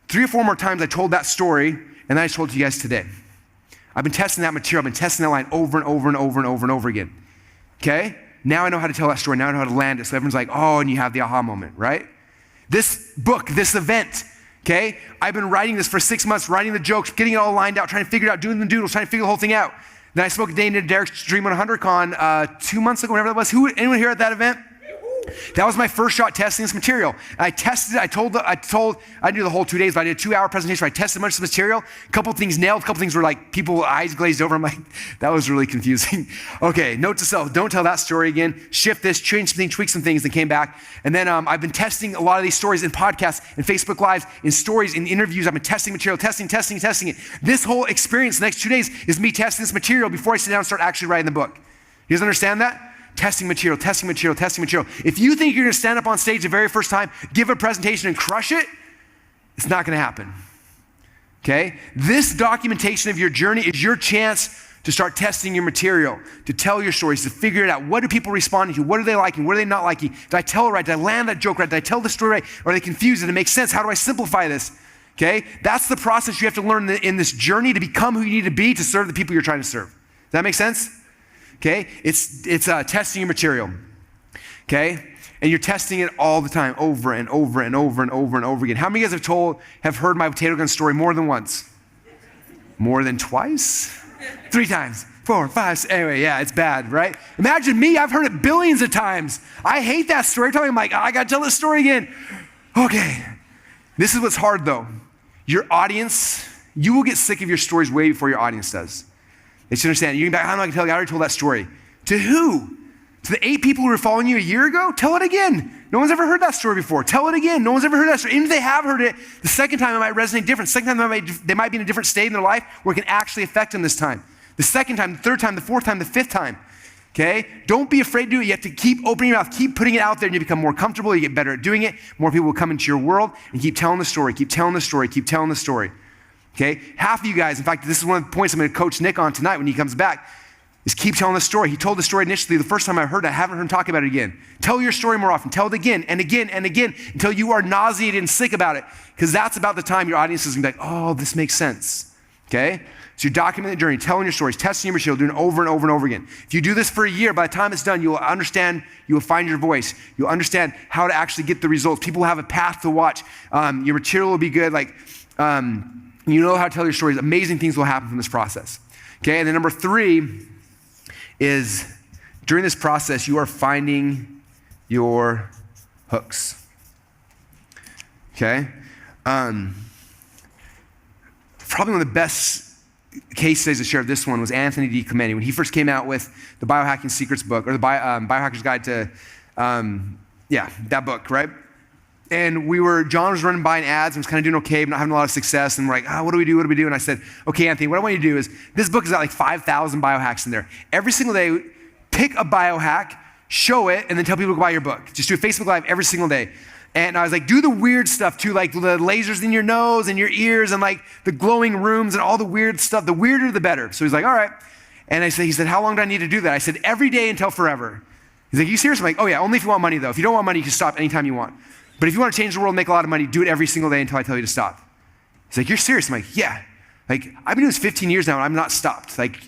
3 or 4 more times I told that story, and then I told it to you guys today. I've been testing that material. I've been testing that line over and over again. Okay? Now I know how to tell that story. Now I know how to land it. So everyone's like, oh, and you have the aha moment, right? This book, this event, okay? I've been writing this for 6 months, writing the jokes, getting it all lined out, trying to figure it out, doing the doodles, trying to figure the whole thing out. Then I spoke to Dana Derek's Dream 100 Con 2 months ago, whenever that was. Anyone here at that event? That was my first shot testing this material. I tested it. I didn't do the whole 2 days, but I did a 2-hour presentation where I tested a bunch of material. A couple things nailed, a couple things were like people eyes glazed over. I'm like, that was really confusing. Okay, note to self, don't tell that story again. Shift this, change something, tweak some things, and came back. And then I've been testing a lot of these stories in podcasts, in Facebook Lives, in stories, in interviews. I've been testing material, testing it. This whole experience, the next 2 days, is me testing this material before I sit down and start actually writing the book. You guys understand that? Testing material. If you think you're gonna stand up on stage the very first time, give a presentation and crush it, it's not gonna happen, okay? This documentation of your journey is your chance to start testing your material, to tell your stories, to figure it out. What do people responding to? What are they liking? What are they not liking? Did I tell it right? Did I land that joke right? Did I tell the story right? Or are they confused? Did it make sense? How do I simplify this? Okay? That's the process you have to learn in this journey to become who you need to be to serve the people you're trying to serve. Does that make sense? Okay, it's testing your material, okay? And you're testing it all the time, over and over again. How many of you guys have heard my potato gun story more than once? More than twice? 3 times, 4, 5, 6. Anyway, yeah, it's bad, right? Imagine me, I've heard it billions of times. I hate that story. I'm like, I gotta tell this story again. Okay, this is what's hard though. Your audience, you will get sick of your stories way before your audience does. They should understand. You're back, how am I going to tell you? I already told that story. To who? To the 8 people who were following you a year ago? Tell it again. No one's ever heard that story before. Tell it again. No one's ever heard that story. Even if they have heard it, the second time it might resonate different. The second time they might be in a different state in their life where it can actually affect them this time. The second time, the third time, the fourth time, the fifth time. Okay? Don't be afraid to do it. You have to keep opening your mouth, keep putting it out there, and you become more comfortable. You get better at doing it. More people will come into your world, and keep telling the story, keep telling the story, keep telling the story. Okay? Half of you guys, in fact, this is one of the points I'm going to coach Nick on tonight when he comes back, is keep telling the story. He told the story initially. The first time I heard it, I haven't heard him talk about it again. Tell your story more often. Tell it again and again and again until you are nauseated and sick about it, because that's about the time your audience is going to be like, oh, this makes sense. Okay? So you're documenting the journey, telling your stories, testing your material, doing it over and over and over again. If you do this for a year, by the time it's done, you will understand, you will find your voice. You'll understand how to actually get the results. People will have a path to watch. Your material will be good. You know how to tell your stories. Amazing things will happen from this process. Okay, and then number 3 is during this process, you are finding your hooks. Okay? Probably one of the best case studies to share of this one was Anthony D. Clementi. When he first came out with the Biohacking Secrets book, or the Biohacker's Guide to, that book, right? And John was running buying ads and was kind of doing okay, but not having a lot of success. And we're like, what do we do? And I said, okay, Anthony, what I want you to do is, this book has got like 5,000 biohacks in there. Every single day, pick a biohack, show it, and then tell people to buy your book. Just do a Facebook Live every single day. And I was like, do the weird stuff too, like the lasers in your nose and your ears and like the glowing rooms and all the weird stuff. The weirder, the better. So he's like, all right. And he said, how long do I need to do that? I said, every day until forever. He's like, you serious? I'm like, oh yeah, only if you want money though. If you don't want money, you can stop anytime you want. But if you want to change the world and make a lot of money, do it every single day until I tell you to stop. He's like, you're serious? I'm like, yeah. Like, I've been doing this 15 years now and I'm not stopped. Like,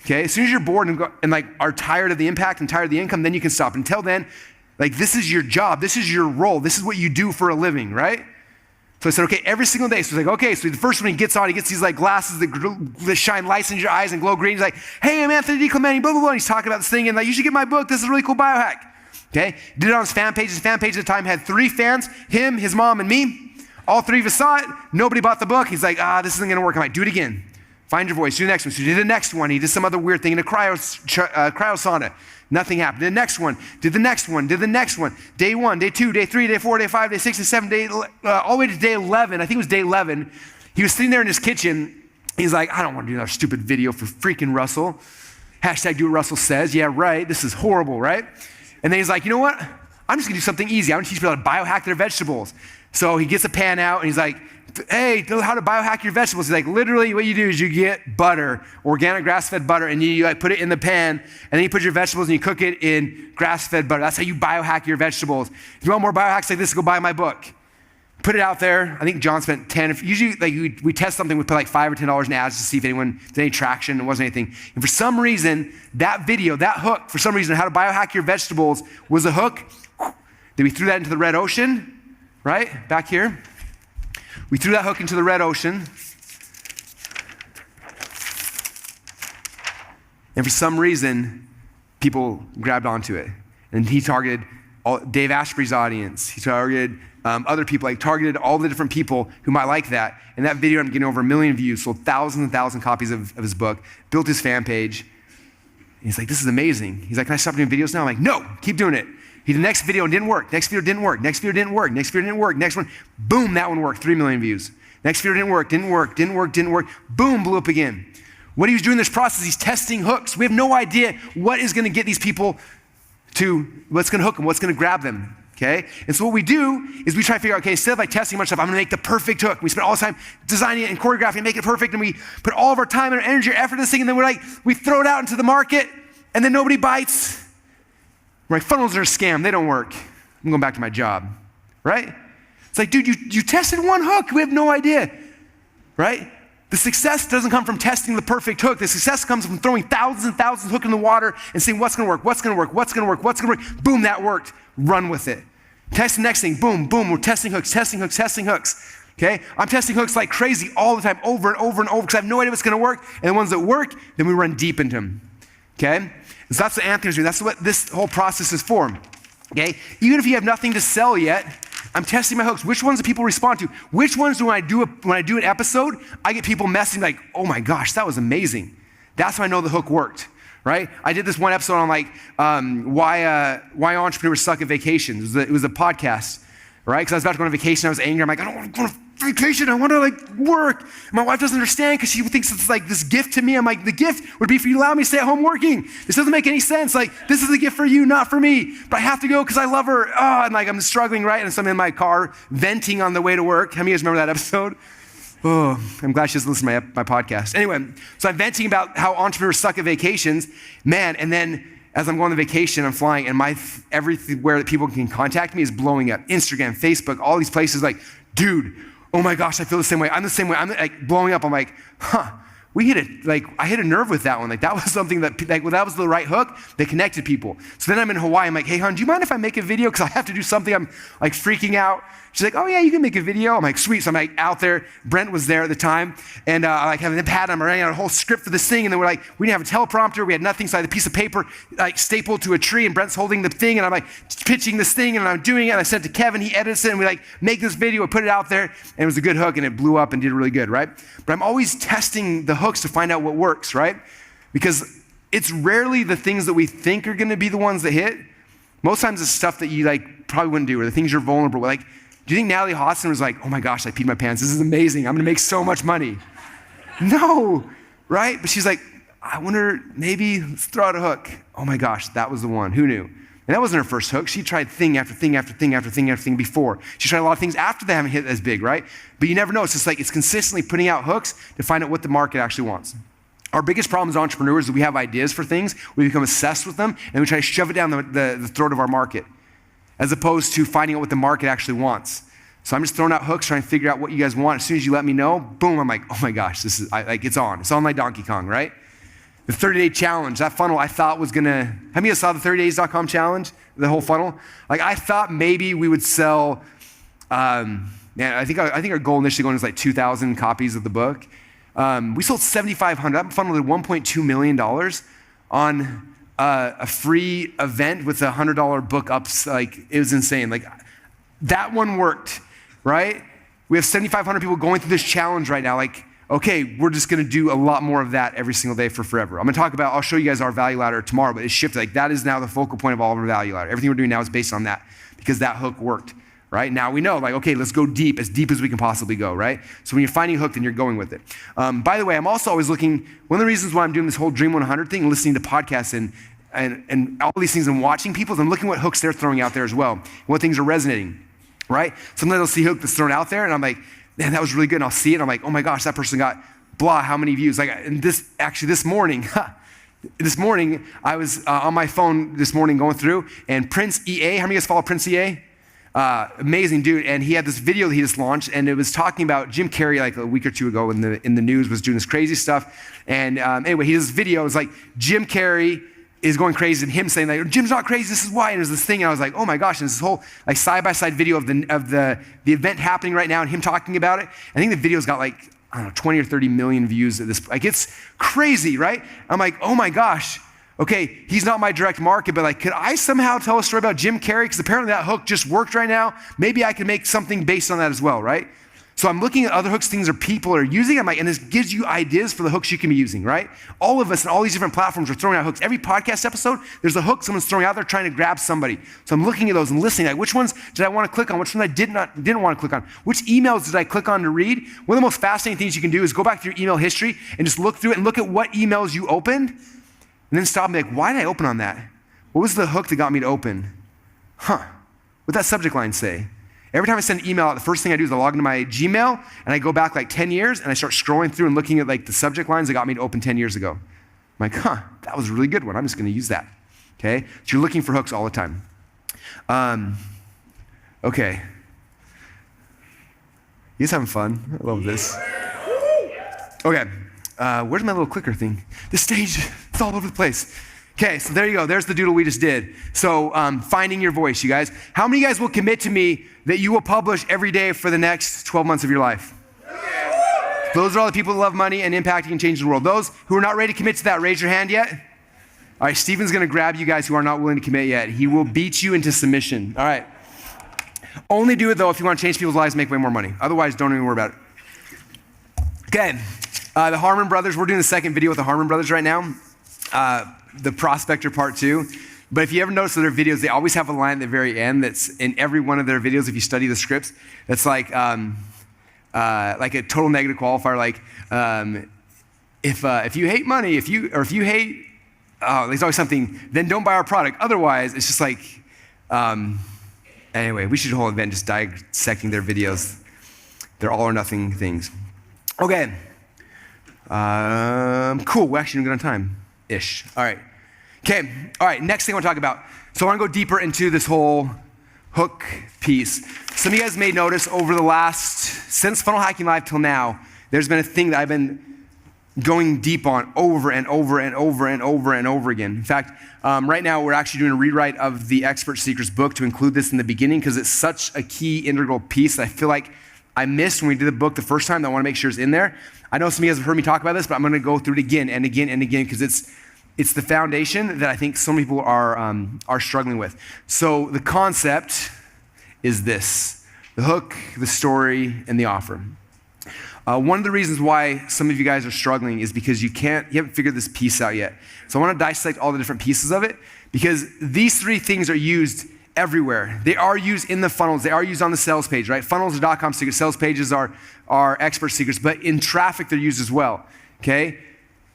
okay, as soon as you're bored and are tired of the impact and tired of the income, then you can stop. Until then, like, this is your job. This is your role. This is what you do for a living, right? So I said, okay, every single day. So he's like, okay. So the first one he gets on, he gets these like glasses that shine lights in your eyes and glow green. He's like, hey, I'm Anthony DiClemente, blah, blah, blah. And he's talking about this thing and like, you should get my book. This is a really cool biohack. Okay. Did it on his fan page. His fan page at the time had 3 fans, him, his mom, and me. All 3 of us saw it. Nobody bought the book. He's like, this isn't going to work. I'm like, do it again. Find your voice. Do the next one. So he did the next one. He did some other weird thing in a cryo sauna. Nothing happened. Did the next one. Did the next one. Did the next one. Day 1, day 2, day 3, day 4, day 5, day 6, day 7, all the way to day 11. I think it was day 11. He was sitting there in his kitchen. He's like, I don't want to do another stupid video for freaking Russell. Hashtag do what Russell says. Yeah, right. This is horrible, right? And then he's like, you know what? I'm just going to do something easy. I'm going to teach people how to biohack their vegetables. So he gets a pan out and he's like, hey, how to biohack your vegetables. He's like, literally what you do is you get butter, organic grass-fed butter, and you like put it in the pan, and then you put your vegetables and you cook it in grass-fed butter. That's how you biohack your vegetables. If you want more biohacks like this, go buy my book. Put it out there. I think John spent 10, usually like we test something, we put like $5 or $10 in ads to see if anyone did any traction. It wasn't anything. And for some reason, that video, that hook, for some reason, how to biohack your vegetables was a hook. Then we threw that into the red ocean, right? Back here. We threw that hook into the red ocean. And for some reason, people grabbed onto it. And he targeted Dave Asprey's audience. He targeted other people, like targeted all the different people who might like that. And that video ended up getting over 1 million views, sold thousands and thousands of copies of his book, built his fan page. And he's like, this is amazing. He's like, can I stop doing videos now? I'm like, no, keep doing it. He did the next video and didn't work. Next video didn't work. Next video didn't work. Next video didn't work. Next one, boom, that one worked. 3 million views. Next video didn't work, didn't work, didn't work, didn't work. Boom, blew up again. What he was doing in this process, he's testing hooks. We have no idea what is going to get these people to, what's going to hook them, what's going to grab them, okay? And so what we do is we try to figure out, okay, instead of like testing a bunch of stuff, I'm going to make the perfect hook. We spend all the time designing it and choreographing and make it perfect, and we put all of our time and our energy, our effort in this thing, and then we throw it out into the market, and then nobody bites. Right, funnels are a scam. They don't work. I'm going back to my job, right? It's like, dude, you tested one hook. We have no idea, right? The success doesn't come from testing the perfect hook. The success comes from throwing thousands and thousands of hooks in the water and saying, what's going to work, what's going to work, what's going to work, what's going to work. Boom, that worked. Run with it. Test the next thing. Boom, boom. We're testing hooks, testing hooks, testing hooks. Okay? I'm testing hooks like crazy all the time, over and over and over, because I have no idea what's going to work. And the ones that work, then we run deep into them. Okay? So that's what Anthony's doing. That's what this whole process is for. Okay? Even if you have nothing to sell yet, I'm testing my hooks. Which ones do people respond to? Which ones do when I do an episode, I get people messaging like, oh my gosh, that was amazing. That's when I know the hook worked, right? I did this one episode on like why entrepreneurs suck at vacations. It was a podcast, right? Because I was about to go on vacation. I was angry. I'm like, I don't want to go on vacation. I want to like work. My wife doesn't understand because she thinks it's like this gift to me. I'm like, the gift would be for you to allow me to stay at home working. This doesn't make any sense. Like, this is a gift for you, not for me. But I have to go because I love her. Oh, and like I'm struggling, right? And so I'm in my car venting on the way to work. How many of you guys remember that episode? Oh, I'm glad she doesn't listen to my podcast. Anyway, so I'm venting about how entrepreneurs suck at vacations. Man, and then as I'm going on vacation, I'm flying, and everywhere that people can contact me is blowing up. Instagram, Facebook, all these places like, dude, oh my gosh, I feel the same way. I'm the same way. I'm like blowing up. I'm like, we hit it. Like I hit a nerve with that one. Like that was something that that was the right hook. They connected people. So then I'm in Hawaii. I'm like, hey, hon, do you mind if I make a video? Because I have to do something. I'm like freaking out. She's like, oh yeah, you can make a video. I'm like, sweet. So I'm like out there. Brent was there at the time. And I like having the pad. I'm writing out a whole script for this thing. And then we didn't have a teleprompter. We had nothing. So I had a piece of paper like stapled to a tree, and Brent's holding the thing. And I'm like pitching this thing, and I'm doing it. And I sent it to Kevin. He edits it, and we like make this video. We put it out there, and it was a good hook, and it blew up and did really good, right? But I'm always testing the hooks to find out what works, right? Because it's rarely the things that we think are going to be the ones that hit. Most times it's stuff that you like probably wouldn't do, or the things you're vulnerable with. Like, do you think Natalie Hodson was like, oh my gosh, I peed my pants. This is amazing. I'm going to make so much money. No, right? But she's like, I wonder, maybe let's throw out a hook. Oh my gosh, that was the one. Who knew? And that wasn't her first hook. She tried thing after thing after thing after thing after thing before. She tried a lot of things after they haven't hit as big, right? But you never know. It's just like it's consistently putting out hooks to find out what the market actually wants. Our biggest problem as entrepreneurs is that we have ideas for things, we become obsessed with them, and we try to shove it down the throat of our market, as opposed to finding out what the market actually wants. So I'm just throwing out hooks, trying to figure out what you guys want. As soon as you let me know, boom, I'm like, oh my gosh, this is like it's on. It's on like Donkey Kong, right? The 30-day challenge, that funnel I thought was gonna, how many of you saw the 30days.com challenge, the whole funnel? Like I thought maybe we would sell man, I think our goal initially going was like 2,000 copies of the book. We sold 7,500. That funneled $1.2 million on a free event with a $100 book ups. Like, it was insane. Like, that one worked, right? We have 7,500 people going through this challenge right now. Like, okay, we're just gonna do a lot more of that every single day for forever. I'll show you guys our value ladder tomorrow, but it's shifted. Like, that is now the focal point of all of our value ladder. Everything we're doing now is based on that because that hook worked, right? Now we know, like, okay, let's go deep as we can possibly go, right? So when you're finding a hook, then you're going with it. By the way, I'm also always looking, one of the reasons why I'm doing this whole Dream 100 thing, listening to podcasts and all these things and watching people, I'm looking what hooks they're throwing out there as well, what things are resonating, right? Sometimes I'll see a hook that's thrown out there and I'm like, man, that was really good. And I'll see it and I'm like, oh my gosh, that person got blah, how many views? Like, and this morning, I was on my phone this morning going through, and Prince EA, how many of you guys follow Prince EA? Amazing dude, and he had this video that he just launched, and it was talking about Jim Carrey like a week or two ago in the news, was doing this crazy stuff, and anyway, he does this video. It was like Jim Carrey is going crazy, and him saying like, Jim's not crazy, this is why, and there's this thing, and I was like, oh my gosh, and this whole like side-by-side video of the event happening right now, and him talking about it. I think the video's got like, I don't know, 20 or 30 million views at this, like, it's crazy, right? I'm like, oh my gosh, okay, he's not my direct market, but like, could I somehow tell a story about Jim Carrey? Because apparently that hook just worked right now. Maybe I could make something based on that as well, right? So I'm looking at other hooks, things that people are using. I'm like, and this gives you ideas for the hooks you can be using, right? All of us and all these different platforms are throwing out hooks. Every podcast episode, there's a hook someone's throwing out there trying to grab somebody. So I'm looking at those and listening, like, which ones did I want to click on? Which ones I didn't want to click on? Which emails did I click on to read? One of the most fascinating things you can do is go back to your email history and just look through it and look at what emails you opened, and then stop and be like, why did I open on that? What was the hook that got me to open? What'd that subject line say? Every time I send an email out, the first thing I do is I log into my Gmail and I go back like 10 years and I start scrolling through and looking at like the subject lines that got me to open 10 years ago. I'm like, that was a really good one. I'm just gonna use that, okay? So you're looking for hooks all the time. Okay. You guys having fun? I love this. Okay, where's my little clicker thing? The stage, it's all over the place. Okay, so there you go. There's the doodle we just did. So finding your voice, you guys. How many of you guys will commit to me that you will publish every day for the next 12 months of your life? Those are all the people who love money and impacting and changing the world. Those who are not ready to commit to that, raise your hand yet. All right, Stephen's gonna grab you guys who are not willing to commit yet. He will beat you into submission. All right. Only do it though if you want to change people's lives and make way more money. Otherwise, don't even worry about it. Okay, the Harmon Brothers. We're doing the second video with the Harmon Brothers right now. The Prospector Part 2. But if you ever notice their videos, they always have a line at the very end that's in every one of their videos, if you study the scripts, that's like a total negative qualifier, like if you hate money, if you hate, there's always something, then don't buy our product. Otherwise, it's just like, anyway, we should do a whole event just dissecting their videos. They're all or nothing things. Okay. Cool, we're actually good on time-ish. All right. Okay, all right, next thing I want to talk about. So I want to go deeper into this whole hook piece. Some of you guys may notice over the since Funnel Hacking Live till now, there's been a thing that I've been going deep on over and over and over and over and over again. In fact, right now we're actually doing a rewrite of the Expert Secrets book to include this in the beginning because it's such a key integral piece that I feel like I missed when we did the book the first time that I want to make sure it's in there. I know some of you guys have heard me talk about this, but I'm going to go through it again and again and again because it's the foundation that I think some people are struggling with. So the concept is this: the hook, the story, and the offer. One of the reasons why some of you guys are struggling is because you haven't figured this piece out yet. So I want to dissect all the different pieces of it because these three things are used everywhere. They are used in the funnels. They are used on the sales page, right? Funnels are .com secrets. Sales pages are Expert Secrets, but in traffic they're used as well, okay?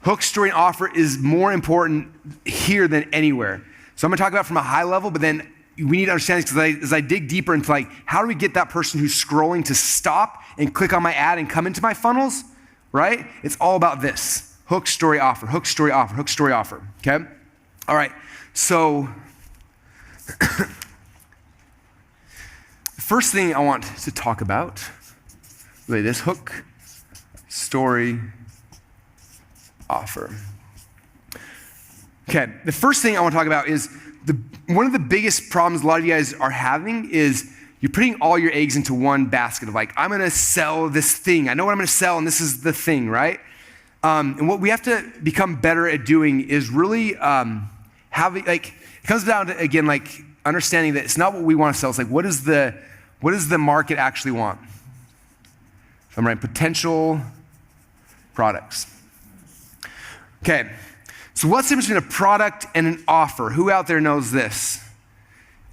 Hook, story, and offer is more important here than anywhere. So I'm gonna talk about it from a high level, but then we need to understand this because as I dig deeper into like, how do we get that person who's scrolling to stop and click on my ad and come into my funnels, right? It's all about this: hook, story, offer, hook, story, offer, hook, story, offer, okay? All right, so the first thing I want to talk about, really, this hook, story, offer. Okay, the first thing I want to talk about is one of the biggest problems a lot of you guys are having is you're putting all your eggs into one basket of like, I'm gonna sell this thing. I know what I'm gonna sell, and this is the thing, right? And what we have to become better at doing is really having, like, it comes down to, again, like, understanding that it's not what we want to sell. It's like, what does the market actually want? So I'm writing potential products. Okay, so what's the difference between a product and an offer? Who out there knows this?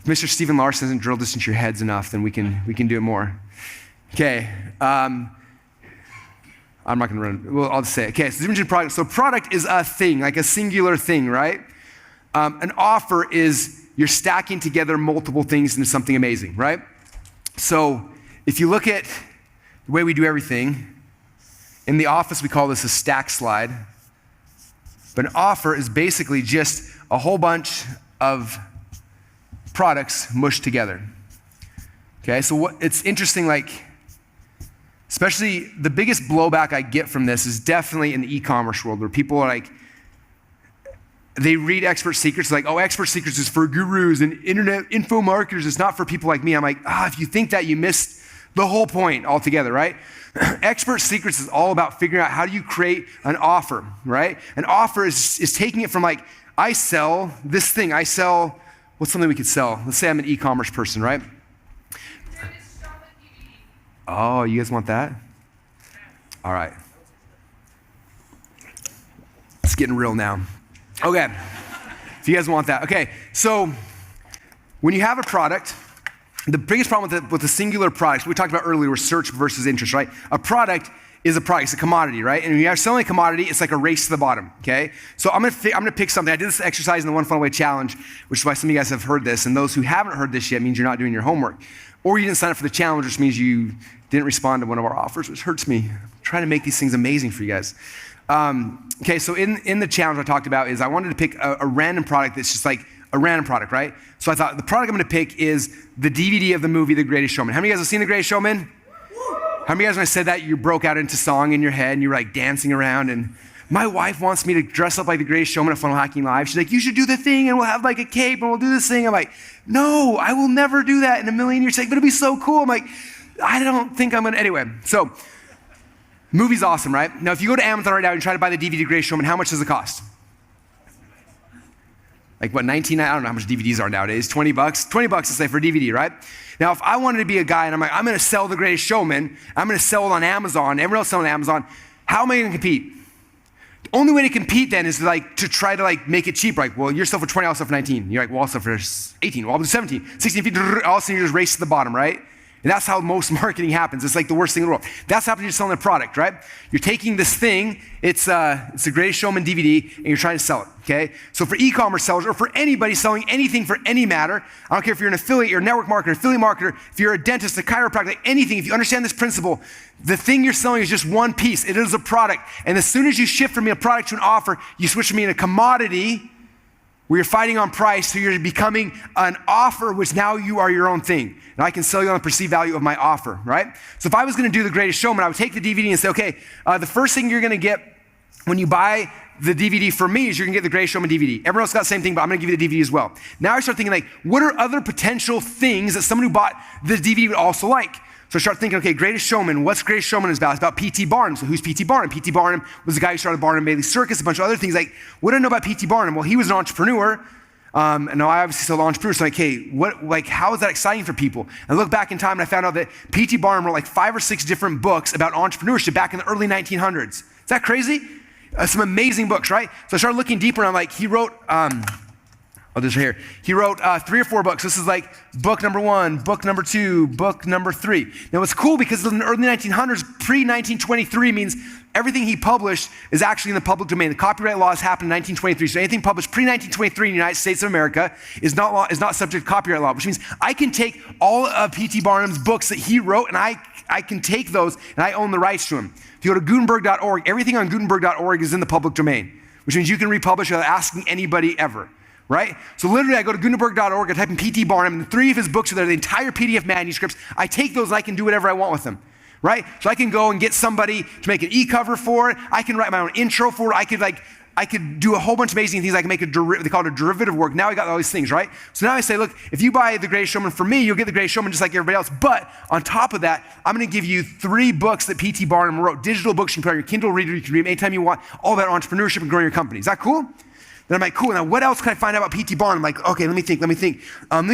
If Mr. Stephen Larson hasn't drilled this into your heads enough, then we can do it more. Okay, I'm not gonna run, well, I'll just say it. Okay, so the difference between product. So product is a thing, like a singular thing, right? An offer is you're stacking together multiple things into something amazing, right? So if you look at the way we do everything, in the office we call this a stack slide. But an offer is basically just a whole bunch of products mushed together. Okay, so it's interesting, like, especially the biggest blowback I get from this is definitely in the e-commerce world, where people are like, they read Expert Secrets, like, oh, Expert Secrets is for gurus and internet info marketers, it's not for people like me. I'm like, if you think that, you missed the whole point altogether, right? Expert Secrets is all about figuring out how do you create an offer, right? An offer is taking it from like, I sell this thing, what's something we could sell? Let's say I'm an e-commerce person, right? Oh, you guys want that? All right. It's getting real now. Okay, if you guys want that. Okay, so when you have a product, the biggest problem with the singular products, we talked about earlier, was search versus interest, right? A product is a product, it's a commodity, right? And when you're selling a commodity, it's like a race to the bottom, okay? So I'm gonna pick something. I did this exercise in the One Funnel Away Challenge, which is why some of you guys have heard this, and those who haven't heard this yet means you're not doing your homework. Or you didn't sign up for the challenge, which means you didn't respond to one of our offers, which hurts me. I'm trying to make these things amazing for you guys. Okay, so in the challenge I talked about is I wanted to pick a random product that's just like a random product, right? So I thought the product I'm gonna pick is the DVD of the movie The Greatest Showman. How many of you guys have seen The Greatest Showman? How many of you guys, when I said that, you broke out into song in your head and you were like dancing around? And my wife wants me to dress up like The Greatest Showman at Funnel Hacking Live. She's like, you should do the thing and we'll have like a cape and we'll do this thing. I'm like, no, I will never do that in a million years. She's like, but it'll be so cool. I'm like, I don't think I'm gonna, anyway. So, movie's awesome, right? Now, if you go to Amazon right now and try to buy the DVD Greatest Showman, how much does it cost? Like what, 19, I don't know how much DVDs are nowadays, 20 bucks? 20 bucks, let's say, for a DVD, right? Now, if I wanted to be a guy and I'm like, I'm gonna sell The Greatest Showman, I'm gonna sell it on Amazon, everyone else selling on Amazon, how am I gonna compete? The only way to compete then is to try to make it cheap. Like, well, you're selling for 20, I'll sell for 19. You're like, well, I'll sell for 18, well, I'll do 17, 16, all of a sudden you just race to the bottom, right? And that's how most marketing happens. It's like the worst thing in the world. That's happening when you're selling a product, right? You're taking this thing, it's the Greatest Showman DVD, and you're trying to sell it, okay? So for e-commerce sellers, or for anybody selling anything for any matter, I don't care if you're an affiliate, you're a network marketer, affiliate marketer, if you're a dentist, a chiropractor, like anything, if you understand this principle, the thing you're selling is just one piece. It is a product. And as soon as you shift from being a product to an offer, you switch from being a commodity, where you're fighting on price, so you're becoming an offer, which now you are your own thing. And I can sell you on the perceived value of my offer, right? So if I was gonna do The Greatest Showman, I would take the DVD and say, okay, the first thing you're gonna get when you buy the DVD for me is you're gonna get The Greatest Showman DVD. Everyone else got the same thing, but I'm gonna give you the DVD as well. Now I start thinking like, what are other potential things that someone who bought the DVD would also like? So I start thinking, okay, Greatest Showman, what's Greatest Showman is about? It's about P.T. Barnum. So who's P.T. Barnum? P.T. Barnum was the guy who started Barnum Bailey Circus, a bunch of other things. Like, what do I know about P.T. Barnum? Well, he was an entrepreneur. And now I obviously still entrepreneur. So like, hey, how is that exciting for people? And I look back in time and I found out that P.T. Barnum wrote like 5 or 6 different books about entrepreneurship back in the early 1900s. Is that crazy? Some amazing books, right? So I started looking deeper and I'm like, he wrote, this right here. He wrote 3 or 4 books. This is like book number 1, book number 2, book number 3. Now it's cool because in the early 1900s, pre-1923 means everything he published is actually in the public domain. The copyright laws happened in 1923. So anything published pre-1923 in the United States of America is not subject to copyright law, which means I can take all of P.T. Barnum's books that he wrote and I can take those and I own the rights to them. If you go to Gutenberg.org, everything on Gutenberg.org is in the public domain, which means you can republish without asking anybody ever. Right? So literally I go to Gutenberg.org, I type in P.T. Barnum, and 3 of his books are there, the entire PDF manuscripts. I take those and I can do whatever I want with them. Right? So I can go and get somebody to make an e-cover for it. I can write my own intro for it. I I could do a whole bunch of amazing things. I can make they call it a derivative work. Now I got all these things, right? So now I say, look, if you buy The Greatest Showman from me, you'll get The Greatest Showman just like everybody else. But on top of that, I'm going to give you 3 books that P.T. Barnum wrote, digital books you can put on your Kindle reader, you can read them anytime you want, all about entrepreneurship and growing your company. Is that cool? Then I'm like, cool, now what else can I find out about P.T. Barnum? I'm like, okay, let me think. Let me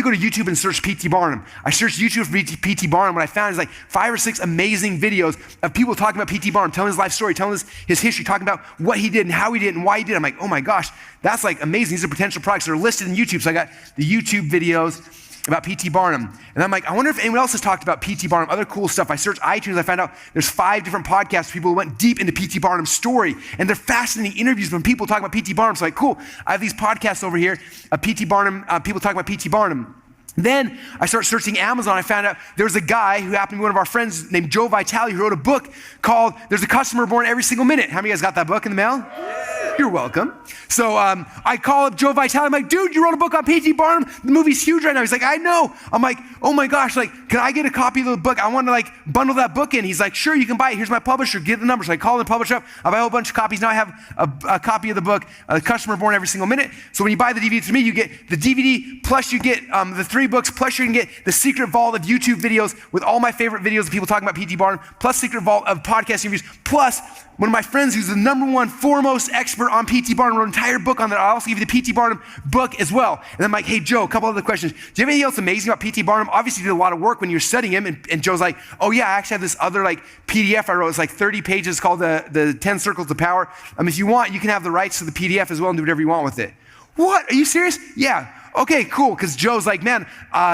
go to YouTube and search P.T. Barnum. I searched YouTube for P.T. Barnum. What I found is like 5 or 6 amazing videos of people talking about P.T. Barnum, telling his life story, telling his history, talking about what he did and how he did and why he did. I'm like, oh my gosh, that's like amazing. These are potential products that are listed in YouTube. So I got the YouTube videos about P.T. Barnum. And I'm like, I wonder if anyone else has talked about P.T. Barnum, other cool stuff. I searched iTunes, I found out there's 5 different podcasts, people who went deep into P.T. Barnum's story. And they're fascinating interviews from people talking about P.T. Barnum. So like, cool, I have these podcasts over here of P.T. Barnum, people talking about P.T. Barnum. Then I started searching Amazon. I found out there was a guy who happened to be one of our friends named Joe Vitale who wrote a book called There's a Customer Born Every Single Minute. How many of you guys got that book in the mail? You're welcome. So I call up Joe Vitale. I'm like, dude, you wrote a book on P.T. Barnum. The movie's huge right now. He's like, I know. I'm like, oh my gosh, like, can I get a copy of the book? I want to like bundle that book in. He's like, sure, you can buy it. Here's my publisher. Get the number. So I call the publisher up. I buy a whole bunch of copies. Now I have a copy of the book, Customer Born Every Single Minute. So when you buy the DVD from me, you get the DVD, plus you get the 3 books, plus you can get the secret vault of YouTube videos with all my favorite videos of people talking about P.T. Barnum, plus secret vault of podcast interviews, plus one of my friends who's the #1 foremost expert on P.T. Barnum wrote an entire book on that. I'll also give you the P.T. Barnum book as well. And I'm like, hey, Joe, a couple other questions. Do you have anything else amazing about P.T. Barnum? Obviously, you did a lot of work when you were studying him. And Joe's like, oh yeah, I actually have this other like PDF I wrote. It's like 30 pages called the 10 Circles of Power. If you want, you can have the rights to the PDF as well and do whatever you want with it. What? Are you serious? Yeah. Okay, cool, because Joe's like, man,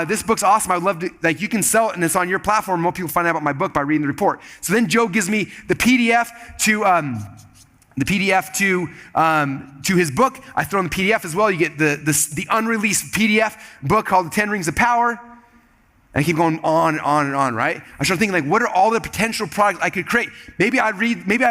this book's awesome. I would love to, like, you can sell it and it's on your platform. More people find out about my book by reading the report. So then Joe gives me the PDF to his book. I throw in the PDF as well. You get the unreleased PDF book called The 10 Rings of Power. And I keep going on and on and on, right? I start thinking like, what are all the potential products I could create? Maybe I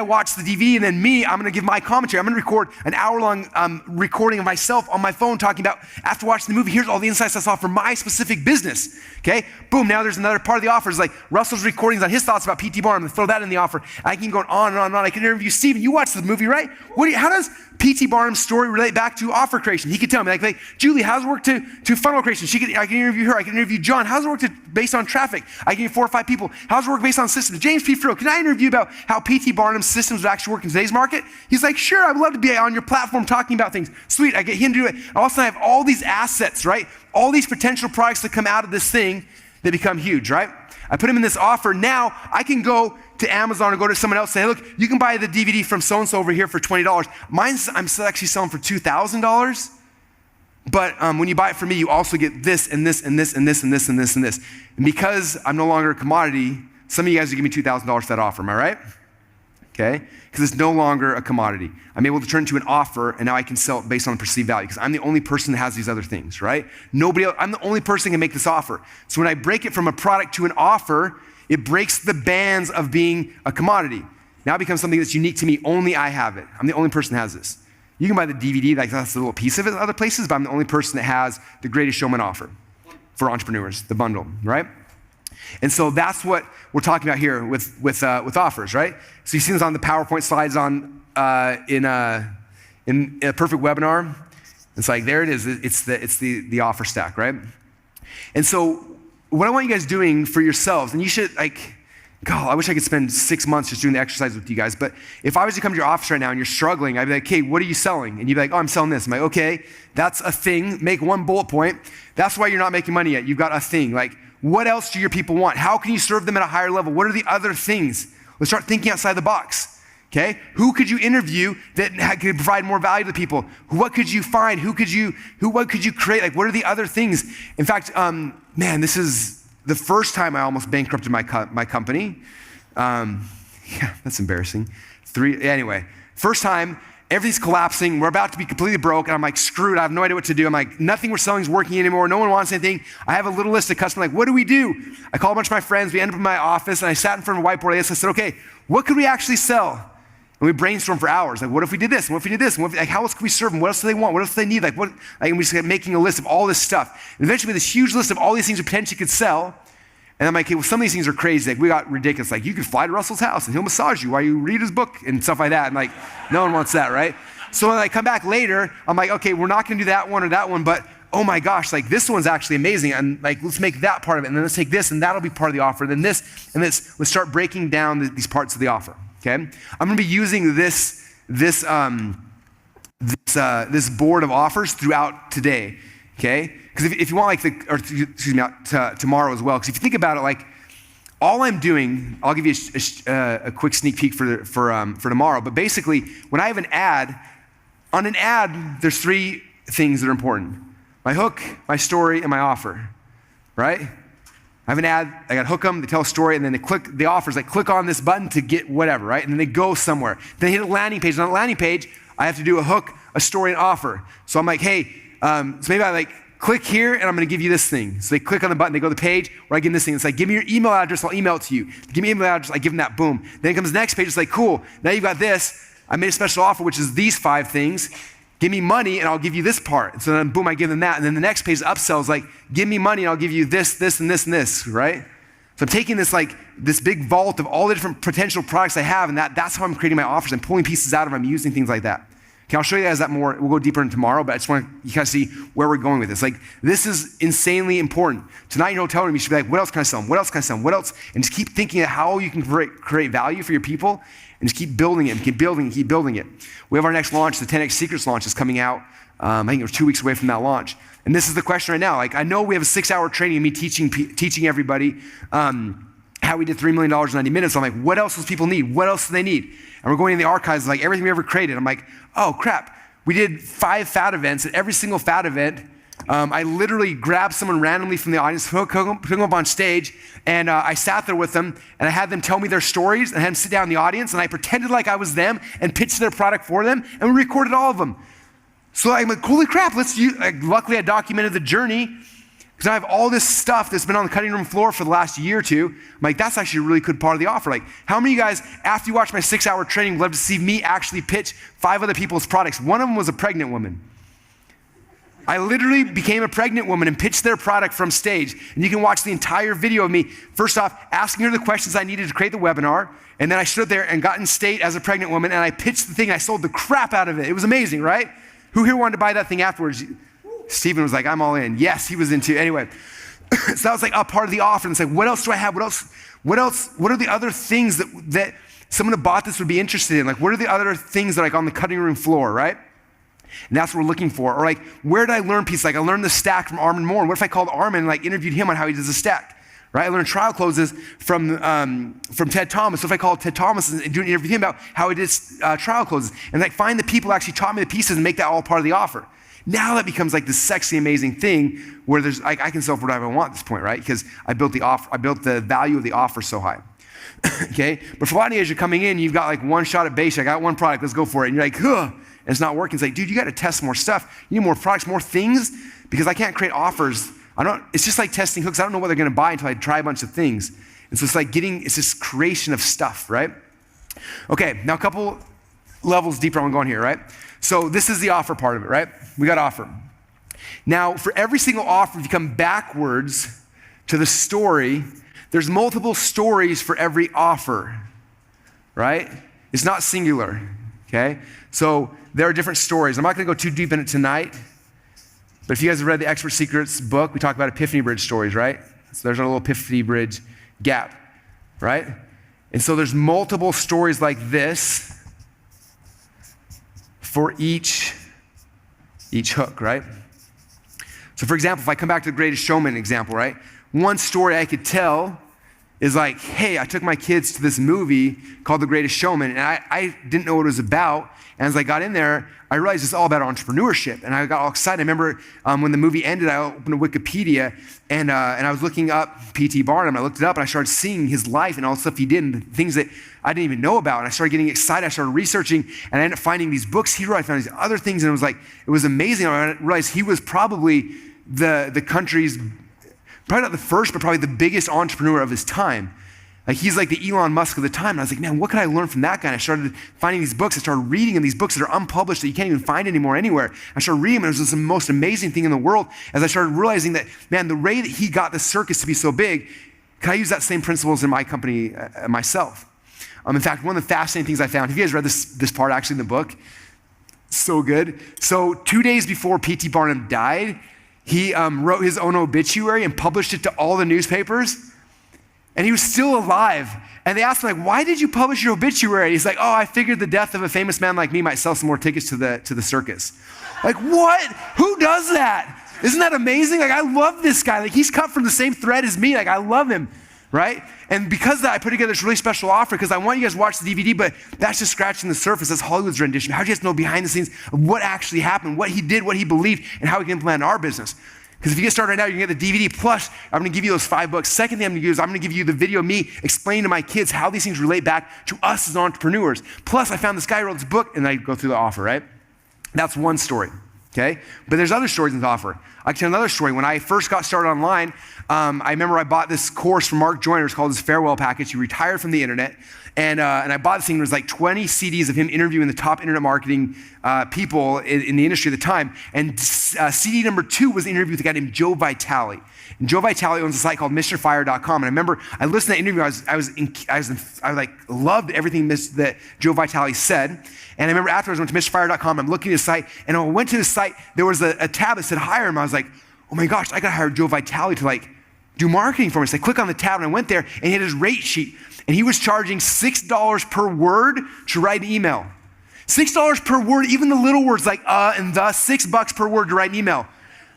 watch the DVD and then I'm gonna give my commentary. I'm gonna record an hour-long recording of myself on my phone talking about, after watching the movie, here's all the insights I saw for my specific business, okay? Boom, now there's another part of the offer. It's like Russell's recordings on his thoughts about P.T. Barnum, and throw that in the offer. I can go on and on and on. I can interview Steven. You watched the movie, right? How does P.T. Barnum's story relate back to offer creation? He could tell me, like Julie, how's it work to funnel creation? I can interview her. I can interview John. How's it work based on traffic? I can get 4 or 5 people. How's it work based on systems? James P. Frill, can I interview about how P.T. Barnum's systems would actually work in today's market? He's like, sure, I'd love to be on your platform talking about things. Sweet, I get him to do it. All of a sudden, I have all these assets, right? All these potential products that come out of this thing that become huge, right? I put them in this offer. Now I can go to Amazon or go to someone else and say, look, you can buy the DVD from so-and-so over here for $20. Mine's I'm actually selling for $2,000. But when you buy it from me, you also get this and this and this and this and this and this and this. And because I'm no longer a commodity, some of you guys will give me $2,000 for that offer. Am I right? Okay? Because it's no longer a commodity. I'm able to turn it into an offer, and now I can sell it based on perceived value because I'm the only person that has these other things, right? Nobody else, I'm the only person who can make this offer. So when I break it from a product to an offer, it breaks the bands of being a commodity. Now it becomes something that's unique to me. Only I have it. I'm the only person that has this. You can buy the DVD, like that's a little piece of it in other places, but I'm the only person that has the Greatest Showman offer for entrepreneurs, the bundle, right? And so that's what we're talking about here with offers, right? So you see this on the PowerPoint slides in a perfect webinar. It's like, there it is. It's the offer stack, right? And so what I want you guys doing for yourselves, and you should God, I wish I could spend 6 months just doing the exercise with you guys, but if I was to come to your office right now and you're struggling, I'd be like, okay, what are you selling? And you'd be like, oh, I'm selling this. I'm like, okay, that's a thing. Make one bullet point. That's why you're not making money yet. You've got a thing. Like, what else do your people want? How can you serve them at a higher level? What are the other things? Let's start thinking outside the box, okay? Who could you interview that could provide more value to people? What could you find? What could you create? Like, what are the other things? In fact, man, this is the first time I almost bankrupted my company. Yeah, that's embarrassing. Anyway, first time, everything's collapsing. We're about to be completely broke. And I'm like, screwed. I have no idea what to do. I'm like, nothing we're selling is working anymore. No one wants anything. I have a little list of customers. Like, what do we do? I call a bunch of my friends. We end up in my office. And I sat in front of a whiteboard. I said, okay, what could we actually sell? And we brainstormed for hours. Like, what if we did this? And what if we did this? And how else could we serve them? What else do they want? What else do they need? And we just kept making a list of all this stuff. And eventually, this huge list of all these things we potentially could sell. And I'm like, okay, well, some of these things are crazy. Like, we got ridiculous. Like, you could fly to Russell's house and he'll massage you while you read his book and stuff like that. And like, no one wants that, right? So when I come back later, I'm like, okay, we're not gonna do that one or that one, but oh my gosh, like this one's actually amazing. And like, let's make that part of it. And then let's take this and that'll be part of the offer. Then this and this, let's start breaking down these parts of the offer, okay? I'm gonna be using this board of offers throughout today, okay? Because if you want tomorrow as well. Because if you think about it, like all I'm doing, I'll give you a quick sneak peek for tomorrow. But basically, when I have an ad, on an ad, there's three things that are important: my hook, my story, and my offer, right? I have an ad, I got to hook them, they tell a story, and then they click the offers, like click on this button to get whatever, right? And then they go somewhere. Then they hit a landing page. And on the landing page, I have to do a hook, a story, and offer. So I'm like, hey, so maybe I like click here, and I'm going to give you this thing. So they click on the button, they go to the page where I give them this thing. It's like, give me your email address, I'll email it to you. Give me your email address, I give them that, boom. Then it comes the next page, it's like, cool, now you've got this. I made a special offer, which is these 5 things. Give me money and I'll give you this part. And so then boom, I give them that. And then the next page, the upsell is like, give me money and I'll give you this, this, and this, and this, right? So I'm taking this big vault of all the different potential products I have, and that's how I'm creating my offers. I'm pulling pieces out of them, I'm using things like that. Okay, I'll show you guys that more. We'll go deeper in tomorrow, but I just want you guys to see where we're going with this. Like, this is insanely important. Tonight in your hotel room, you should be like, what else can I sell them? What else can I sell them? What else? And just keep thinking of how you can create value for your people, and just keep building it, and keep building it, keep building it. We have our next launch, the 10X Secrets launch is coming out. I think we're 2 weeks away from that launch. And this is the question right now. Like, I know we have a 6-hour training of me teaching everybody how we did $3 million in 90 minutes. So I'm like, what else does people need? What else do they need? And we're going in the archives, like everything we ever created. I'm like, oh crap. We did 5 FAT events. At every single FAT event, I literally grabbed someone randomly from the audience, hook them up on stage, and I sat there with them, and I had them tell me their stories, and I had them sit down in the audience, and I pretended like I was them and pitched their product for them, and we recorded all of them. So I'm like, holy crap, luckily I documented the journey, because I have all this stuff that's been on the cutting room floor for the last year or two. I'm like, that's actually a really good part of the offer. Like, how many of you guys, after you watch my 6-hour training, would love to see me actually pitch 5 other people's products? One of them was a pregnant woman. I literally became a pregnant woman and pitched their product from stage. And you can watch the entire video of me, first off, asking her the questions I needed to create the webinar. And then I stood there and got in state as a pregnant woman, and I pitched the thing, and I sold the crap out of it. It was amazing, right? Who here wanted to buy that thing afterwards? Stephen was like, I'm all in. Yes, he was into it. Anyway, so that was like a part of the offer. And it's like, what else do I have? What are the other things that someone who bought this would be interested in? Like, what are the other things that are like on the cutting room floor, right? And that's what we're looking for. Or like, where did I learn pieces? Like, I learned the stack from Armin Moore. And what if I called Armin and like interviewed him on how he does a stack? Right? I learned trial closes from Ted Thomas. So if I called Ted Thomas and do an interview with him about how he did trial closes, and like find the people who actually taught me the pieces and make that all part of the offer. Now that becomes like this sexy, amazing thing where there's like, I can sell for whatever I want at this point, right? Because I built the value of the offer so high. Okay? But for a lot of you, as you're coming in, you've got like one shot at base. I got one product, let's go for it. And you're like, huh, and it's not working. It's like, dude, you got to test more stuff. You need more products, more things, because I can't create offers. It's just like testing hooks. I don't know what they're going to buy until I try a bunch of things. And so it's this creation of stuff, right? Okay, now a couple levels deeper I'm going here, right? So this is the offer part of it, right? We got offer. Now, for every single offer, if you come backwards to the story, there's multiple stories for every offer, right? It's not singular, okay? So there are different stories. I'm not going to go too deep in it tonight, but if you guys have read the Expert Secrets book, we talk about Epiphany Bridge stories, right? So there's a little Epiphany Bridge gap, right? And so there's multiple stories like this for each hook, right? So for example, if I come back to the Greatest Showman example, right? One story I could tell is like, hey, I took my kids to this movie called The Greatest Showman, and I didn't know what it was about. And as I got in there, I realized it's all about entrepreneurship. And I got all excited. I remember when the movie ended, I opened Wikipedia, and I was looking up P.T. Barnum. I looked it up, and I started seeing his life and all the stuff he did, and the things that I didn't even know about. And I started getting excited. I started researching, and I ended up finding these books he wrote. I found these other things, and it was amazing. I realized he was probably the country's, probably not the first, but probably the biggest entrepreneur of his time. Like, he's like the Elon Musk of the time. And I was like, man, what can I learn from that guy? And I started finding these books. I started reading them, these books that are unpublished that you can't even find anymore anywhere. I started reading them, and it was the most amazing thing in the world as I started realizing that, man, the way that he got the circus to be so big, can I use that same principles in my company myself? In fact, one of the fascinating things I found, have you guys read this part actually in the book? So good. So 2 days before P.T. Barnum died, he wrote his own obituary and published it to all the newspapers. And he was still alive. And they asked him, like, why did you publish your obituary? He's like, oh, I figured the death of a famous man like me might sell some more tickets to the circus. Like, what? Who does that? Isn't that amazing? Like, I love this guy. Like, he's cut from the same thread as me. Like, I love him, right? And because of that, I put together this really special offer because I want you guys to watch the DVD, but that's just scratching the surface. That's Hollywood's rendition. How do you guys know behind the scenes of what actually happened, what he did, what he believed, and how he can implement in our business? Because if you get started right now, you can get the DVD. Plus, I'm going to give you those $5. Second thing I'm going to do is I'm going to give you the video of me explaining to my kids how these things relate back to us as entrepreneurs. Plus, I found this guy who wrote this book, and I go through the offer, right? That's one story, okay? But there's other stories in the offer. I can tell another story. When I first got started online, I remember I bought this course from Mark Joyner. It's called his farewell package. He retired from the internet. And I bought this thing. There was like 20 CDs of him interviewing the top internet marketing people in the industry at the time. And CD number 2 was an interview with a guy named Joe Vitale. And Joe Vitale owns a site called MrFire.com. And I remember I listened to that interview. I like loved everything that Joe Vitale said. And I remember afterwards I went to MrFire.com. I'm looking at his site. And when I went to his site, there was a tab that said hire him. I was like, oh my gosh, I got to hire Joe Vitale to like do marketing for me. So I click on the tab and I went there and he had his rate sheet. And he was charging $6 per word to write an email. $6 per word, even the little words like and the, $6 per word to write an email.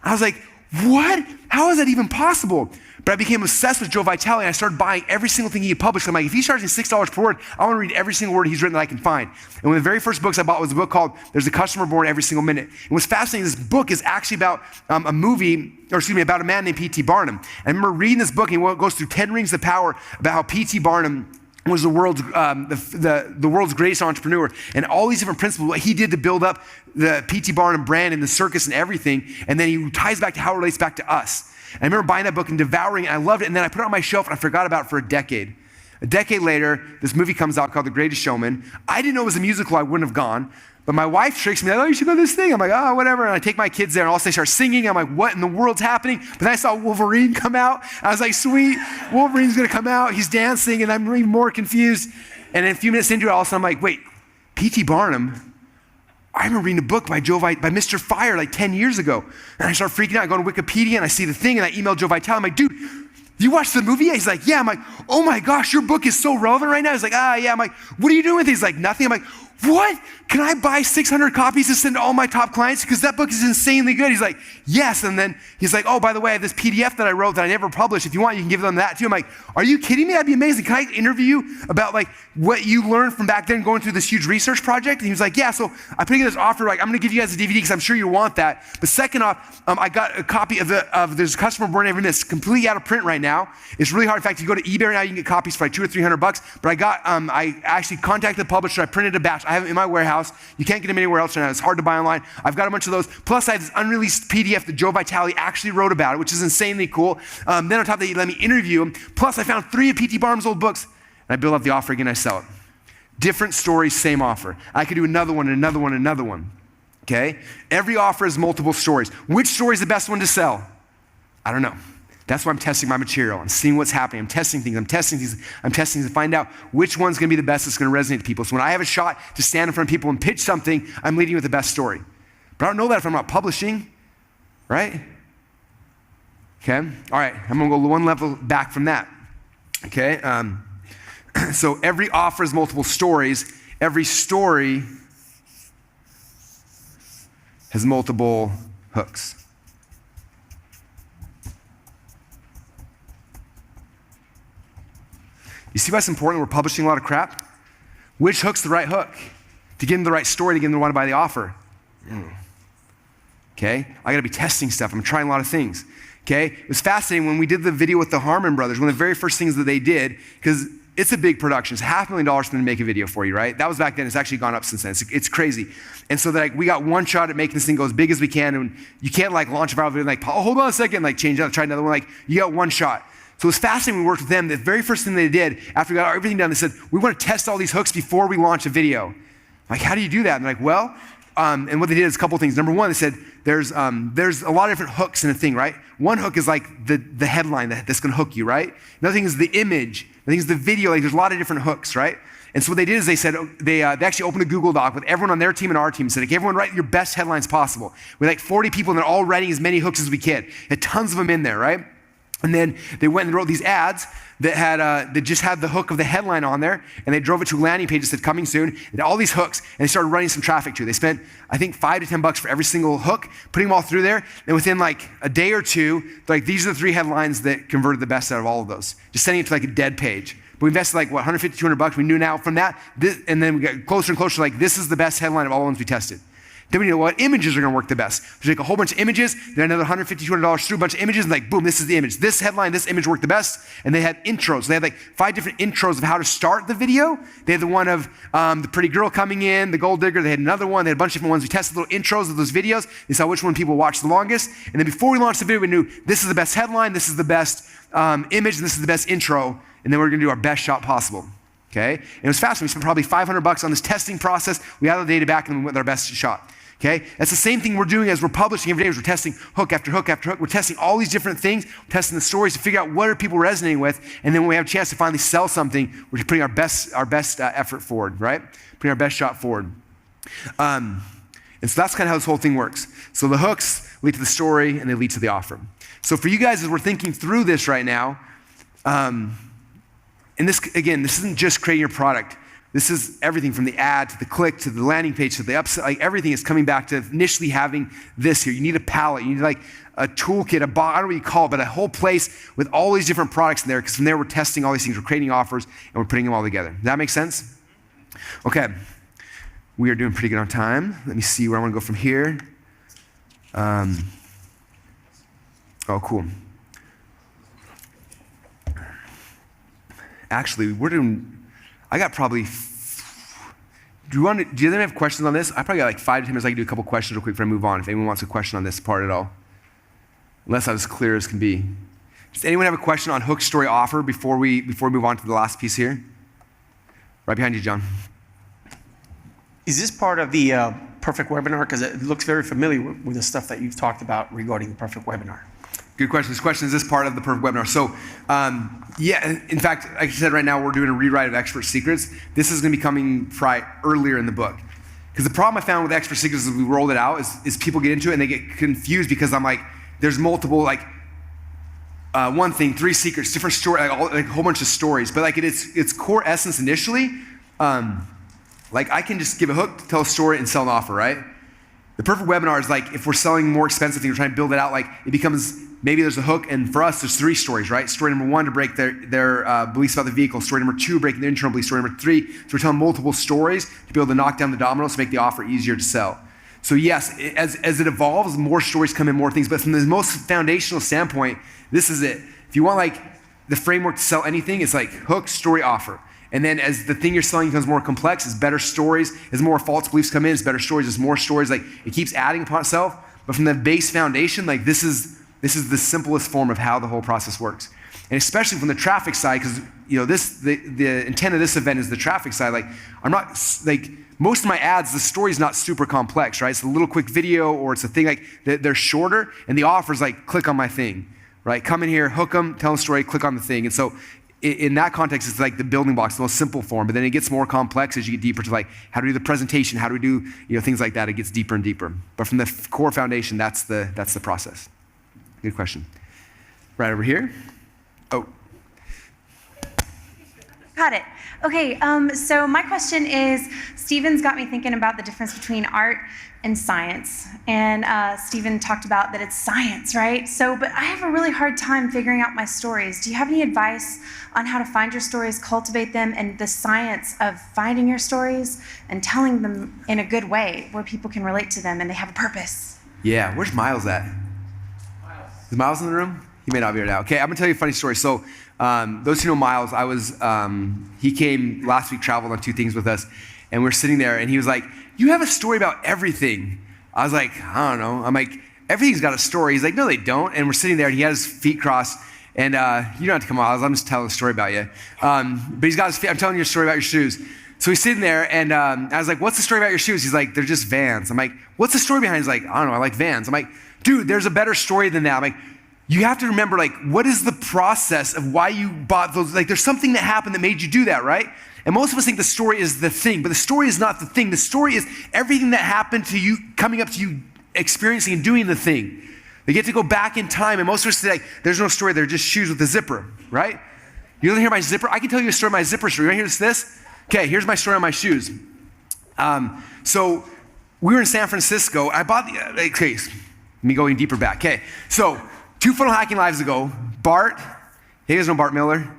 I was like, what? How is that even possible? But I became obsessed with Joe Vitale and I started buying every single thing he published. I'm like, if he's charging $6 per word, I want to read every single word he's written that I can find. And one of the very first books I bought was a book called There's a Customer Born Every Single Minute. And what's fascinating, this book is actually about about a man named P.T. Barnum. And I remember reading this book and it goes through 10 rings of power about how P.T. Barnum was the world's greatest entrepreneur, and all these different principles, what he did to build up the P.T. Barnum brand and the circus and everything, and then he ties back to how it relates back to us. And I remember buying that book and devouring it, and I loved it, and then I put it on my shelf and I forgot about it for a decade. A decade later, this movie comes out called The Greatest Showman. I didn't know it was a musical, I wouldn't have gone. But my wife tricks me, like, oh, you should go to this thing. I'm like, oh, whatever. And I take my kids there and all of a sudden they start singing. I'm like, what in the world's happening? But then I saw Wolverine come out. I was like, sweet, Wolverine's gonna come out. He's dancing and I'm even more confused. And then a few minutes into it, all of a sudden I'm like, wait, P.T. Barnum, I remember reading a book by Mr. Fire like 10 years ago. And I start freaking out. I go to Wikipedia and I see the thing and I email Joe Vitale. I'm like, dude, you watched the movie? He's like, yeah. I'm like, oh my gosh, your book is so relevant right now. He's like, yeah. I'm like, what are you doing with it? He's like, nothing. I'm like, what? Can I buy 600 copies to send to all my top clients? Because that book is insanely good. He's like, yes. And then he's like, oh, by the way, I have this PDF that I wrote that I never published. If you want, you can give them that too. I'm like, are you kidding me? That'd be amazing. Can I interview you about like what you learned from back then going through this huge research project? And he was like, yeah. So I put together this offer, like, I'm going to give you guys a DVD because I'm sure you want that. But second off, I got a copy of there's a Customer Born Every Minute. It's completely out of print right now. It's really hard. In fact, if you go to eBay right now, you can get copies for like $200 or $300. But I actually contacted the publisher. I printed a batch. I have it in my warehouse. You can't get them anywhere else right now. It's hard to buy online. I've got a bunch of those. Plus, I have this unreleased PDF that Joe Vitale actually wrote about it, which is insanely cool. Then on top of that, he let me interview him. Plus, I found 3 of P.T. Barnum's old books. And I build up the offer again, I sell it. Different stories, same offer. I could do another one, another one, another one. Okay? Every offer has multiple stories. Which story is the best one to sell? I don't know. That's why I'm testing my material. I'm seeing what's happening. I'm testing things to find out which one's gonna be the best that's gonna resonate to people. So when I have a shot to stand in front of people and pitch something, I'm leading with the best story. But I don't know that if I'm not publishing, right? Okay, all right, I'm gonna go one level back from that, okay? So every offer has multiple stories. Every story has multiple hooks. You see why it's important we're publishing a lot of crap? Which hook's the right hook? To get them the right story, to get them to want to buy the offer. Okay? I gotta be testing stuff. I'm trying a lot of things. Okay? It was fascinating when we did the video with the Harmon brothers, one of the very first things that they did, because it's a big production. It's $500,000 for them to make a video for you, right? That was back then. It's actually gone up since then. It's crazy. And so like we got one shot at making this thing go as big as we can, and you can't like launch a viral video and like, oh, hold on a second, like change out, try another one. Like you got one shot. So it was fascinating. We worked with them. The very first thing they did after we got everything done, they said, we want to test all these hooks before we launch a video. I'm like, how do you do that? And they're like, well, and what they did is a couple things. Number one, they said, there's a lot of different hooks in a thing, right? One hook is like the headline that's going to hook you, right? Another thing is the image. Another thing is the video. Like there's a lot of different hooks, right? And so what they did is they said, they actually opened a Google Doc with everyone on their team and our team and said, okay, everyone write your best headlines possible. We had like 40 people and they're all writing as many hooks as we could. Had tons of them in there, right? And then they went and wrote these ads that had that just had the hook of the headline on there, and they drove it to a landing page that said coming soon, and all these hooks, and they started running some traffic to it. They spent, I think, $5 to $10 for every single hook, putting them all through there, and within like a day or two, like these are the 3 headlines that converted the best out of all of those. Just sending it to like a dead page. But we invested like, what, $150, $200? We knew now from that, and then we got closer and closer, like this is the best headline of all the ones we tested. Then we know what images are gonna work the best. We take a whole bunch of images, then another $150, $200 through a bunch of images, and like, boom, this is the image. This headline, this image worked the best. And they had intros. They had like 5 different intros of how to start the video. They had the one of the pretty girl coming in, the gold digger. They had another one. They had a bunch of different ones. We tested little intros of those videos. They saw which one people watched the longest. And then before we launched the video, we knew this is the best headline, this is the best image, and this is the best intro. And then we're gonna do our best shot possible. Okay? And it was fast. We spent probably $500 on this testing process. We got the data back and we went with our best shot. Okay? That's the same thing we're doing as we're publishing every day. We're testing hook after hook after hook. We're testing all these different things. We're testing the stories to figure out what are people resonating with. And then when we have a chance to finally sell something, we're just putting our best effort forward, right? Putting our best shot forward. And so that's kind of how this whole thing works. So the hooks lead to the story and they lead to the offer. So for you guys, as we're thinking through this right now, and this, again, this isn't just creating your product. This is everything from the ad to the click to the landing page to the upsell. Like everything is coming back to initially having this here. You need a palette. You need like a toolkit, I don't know what you call it, but a whole place with all these different products in there. Because from there, we're testing all these things. We're creating offers and we're putting them all together. Does that make sense? Okay. We are doing pretty good on time. Let me see where I want to go from here. Oh, cool. Actually, I got probably, do you anyone have questions on this? I probably got like 5 to 10 minutes. I can do a couple questions real quick before I move on, if anyone wants a question on this part at all. Unless I was as clear as can be. Does anyone have a question on hook, story, offer before we move on to the last piece here? Right behind you, John. Is this part of the Perfect Webinar? Because it looks very familiar with the stuff that you've talked about regarding the Perfect Webinar. Good question. This question, is this part of the Perfect Webinar? So, yeah, in fact, like I said, right now we're doing a rewrite of Expert Secrets. This is going to be coming earlier in the book. Because the problem I found with Expert Secrets as we rolled it out is people get into it and they get confused because I'm like, there's multiple, like, one thing, 3 secrets, different story, like a whole bunch of stories. But like its core essence initially, like I can just give a hook, tell a story, and sell an offer, right? The Perfect Webinar is like if we're selling more expensive things, we're trying to build it out, like it becomes, maybe there's a hook, and for us, there's 3 stories, right? Story number 1 to break their beliefs about the vehicle. Story number 2, breaking their internal beliefs. Story number 3, so we're telling multiple stories to be able to knock down the dominoes to make the offer easier to sell. So yes, as it evolves, more stories come in, more things, but from the most foundational standpoint, this is it. If you want like the framework to sell anything, it's like hook, story, offer. And then as the thing you're selling becomes more complex, as better stories, as more false beliefs come in, as better stories, as more stories, like it keeps adding upon itself. But from the base foundation, like this is the simplest form of how the whole process works. And especially from the traffic side, because you know the intent of this event is the traffic side. Like I'm not like most of my ads, the story's not super complex, right? It's a little quick video or it's a thing like they're shorter, and the offer's like click on my thing, right? Come in here, hook them, tell them a story, click on the thing. And so in that context, it's like the building blocks, the most simple form, but then it gets more complex as you get deeper to like how do we do the presentation, how do we do things like that. It gets deeper and deeper. But from the core foundation, that's the process. Good question. Right over here. Oh. Got it. Okay, so my question is, Stephen's got me thinking about the difference between art and science. And Stephen talked about that it's science, right? But I have a really hard time figuring out my stories. Do you have any advice on how to find your stories, cultivate them, and the science of finding your stories and telling them in a good way where people can relate to them and they have a purpose? Yeah, where's Miles at? Is Miles in the room? He may not be here now. Okay, I'm gonna tell you a funny story. So those who know Miles, he came last week, traveled on 2 things with us, and we're sitting there and he was like, you have a story about everything. I was like, I don't know. I'm like, everything's got a story. He's like, no, they don't. And we're sitting there and he had his feet crossed, and you don't have to come on, I'm just telling a story about you. But he's got his feet, I'm telling you a story about your shoes. So he's sitting there and I was like, what's the story about your shoes? He's like, they're just Vans. I'm like, what's the story behind it? He's like, I don't know, I like Vans. I'm like, dude, there's a better story than that. I'm like, you have to remember, like, what is the process of why you bought those? Like, there's something that happened that made you do that, right? And most of us think the story is the thing, but the story is not the thing. The story is everything that happened to you, coming up to you, experiencing and doing the thing. They get to go back in time, and most of us say, like, there's no story, they're just shoes with a zipper, right? You want to hear my zipper? I can tell you a story of my zipper story. You want to hear this? Okay, here's my story on my shoes. So we were in San Francisco. I bought the, okay, me going deeper back. Okay, so 2 funnel hacking lives ago, Bart, you guys know Bart Miller?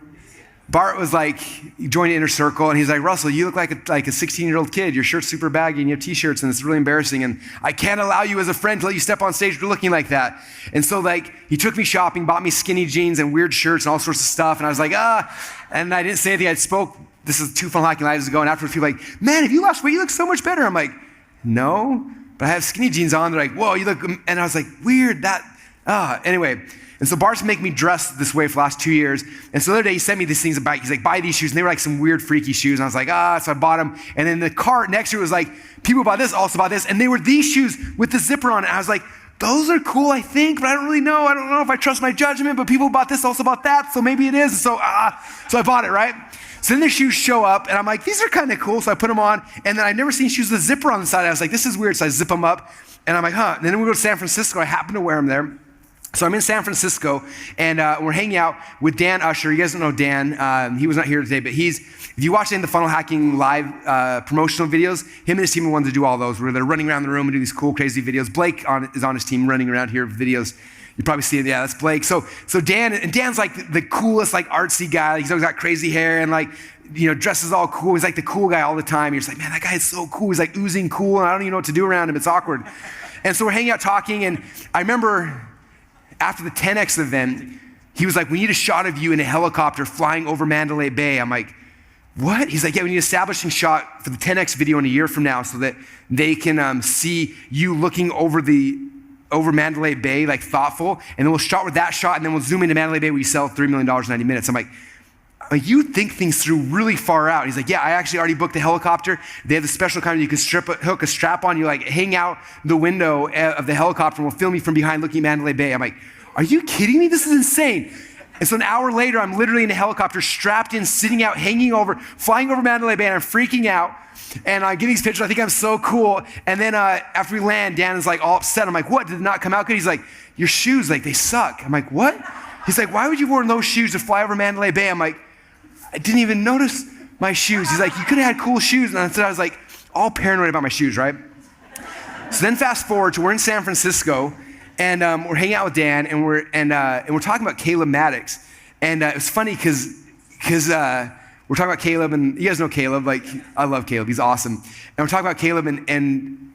Bart was like, he joined Inner Circle, and he's like, Russell, you look like a 16-year-old kid. Your shirt's super baggy, and you have t-shirts, and it's really embarrassing, and I can't allow you as a friend to let you step on stage looking like that. And so, like, he took me shopping, bought me skinny jeans and weird shirts and all sorts of stuff, and I was like, and I didn't say anything. I spoke, this is 2 funnel hacking lives ago, and afterwards people were like, man, if you lost weight, you look so much better. I'm like, no, but I have skinny jeans on. They're like, whoa, you look, and I was like, weird, anyway. And so Bart's making me dress this way for the last 2 years. And so the other day he sent me these things about, he's like, buy these shoes. And they were like some weird freaky shoes. And I was like, so I bought them. And then the cart next to it was like, people bought this, also bought this. And they were these shoes with the zipper on it. And I was like, those are cool, I think, but I don't really know. I don't know if I trust my judgment, but people bought this, also bought that. So maybe it is. And so I bought it, right? So then the shoes show up and I'm like, these are kind of cool. So I put them on. And then I'd never seen shoes with a zipper on the side. I was like, this is weird. So I zip them up and I'm like, And then we go to San Francisco. I happen to wear them there. So I'm in San Francisco, and we're hanging out with Dan Usher. You guys don't know Dan. He was not here today, but if you watch any of the funnel hacking live promotional videos, him and his team are the ones to do all those, where they're running around the room and do these cool, crazy videos. Blake is on his team running around here with videos. You probably see it. Yeah, that's Blake. So Dan's like the coolest, like artsy guy. He's always got crazy hair and like, dresses all cool. He's like the cool guy all the time. You're just like, man, that guy is so cool. He's like oozing cool, and I don't even know what to do around him. It's awkward. And so we're hanging out talking, and I remember after the 10X event, he was like, we need a shot of you in a helicopter flying over Mandalay Bay. I'm like, what? He's like, yeah, we need an establishing shot for the 10X video in a year from now so that they can see you looking over Mandalay Bay, like thoughtful. And then we'll start with that shot, and then we'll zoom into Mandalay Bay where you sell $3 million in 90 minutes. I'm like, you think things through really far out. He's like, yeah, I actually already booked the helicopter. They have the special kind where you can hook a strap on, you like hang out the window of the helicopter, and we'll film you from behind looking at Mandalay Bay. I'm like, are you kidding me? This is insane. And so an hour later, I'm literally in a helicopter, strapped in, sitting out, flying over Mandalay Bay, and I'm freaking out. And I get these pictures, I think I'm so cool. And then after we land, Dan is like all upset. I'm like, what, did it not come out good? He's like, your shoes, like they suck. I'm like, what? He's like, why would you wear those shoes to fly over Mandalay Bay? I'm like, I didn't even notice my shoes. He's like, you could have had cool shoes. And I was like, all paranoid about my shoes, right? So then fast forward to we're in San Francisco, and we're hanging out with Dan, and we're talking about Caleb Maddox. And it was funny because we're talking about Caleb, and you guys know Caleb. Like, I love Caleb. He's awesome. And we're talking about Caleb, and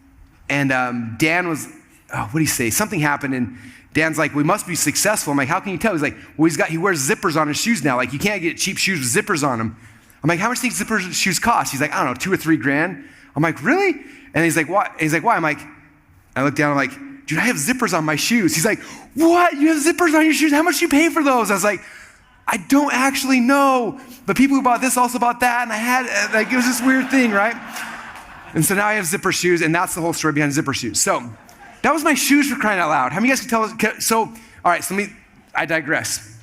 Dan was, what did he say? Something happened, and Dan's like, we must be successful. I'm like, how can you tell? He's like, well, he wears zippers on his shoes now. Like, you can't get cheap shoes with zippers on them. I'm like, how much do you think zippers shoes cost? He's like, I don't know, $2 or $3 grand. I'm like, really? And he's like, what? He's like, why? I'm like, I look down, I'm like, dude, I have zippers on my shoes. He's like, what? You have zippers on your shoes? How much do you pay for those? I was like, I don't actually know. But people who bought this also bought that, and I had, it was this weird thing, right? And so now I have zipper shoes, and that's the whole story behind zipper shoes. So that was my shoes, for crying out loud. How many of you guys can tell? So, all right, so I digress.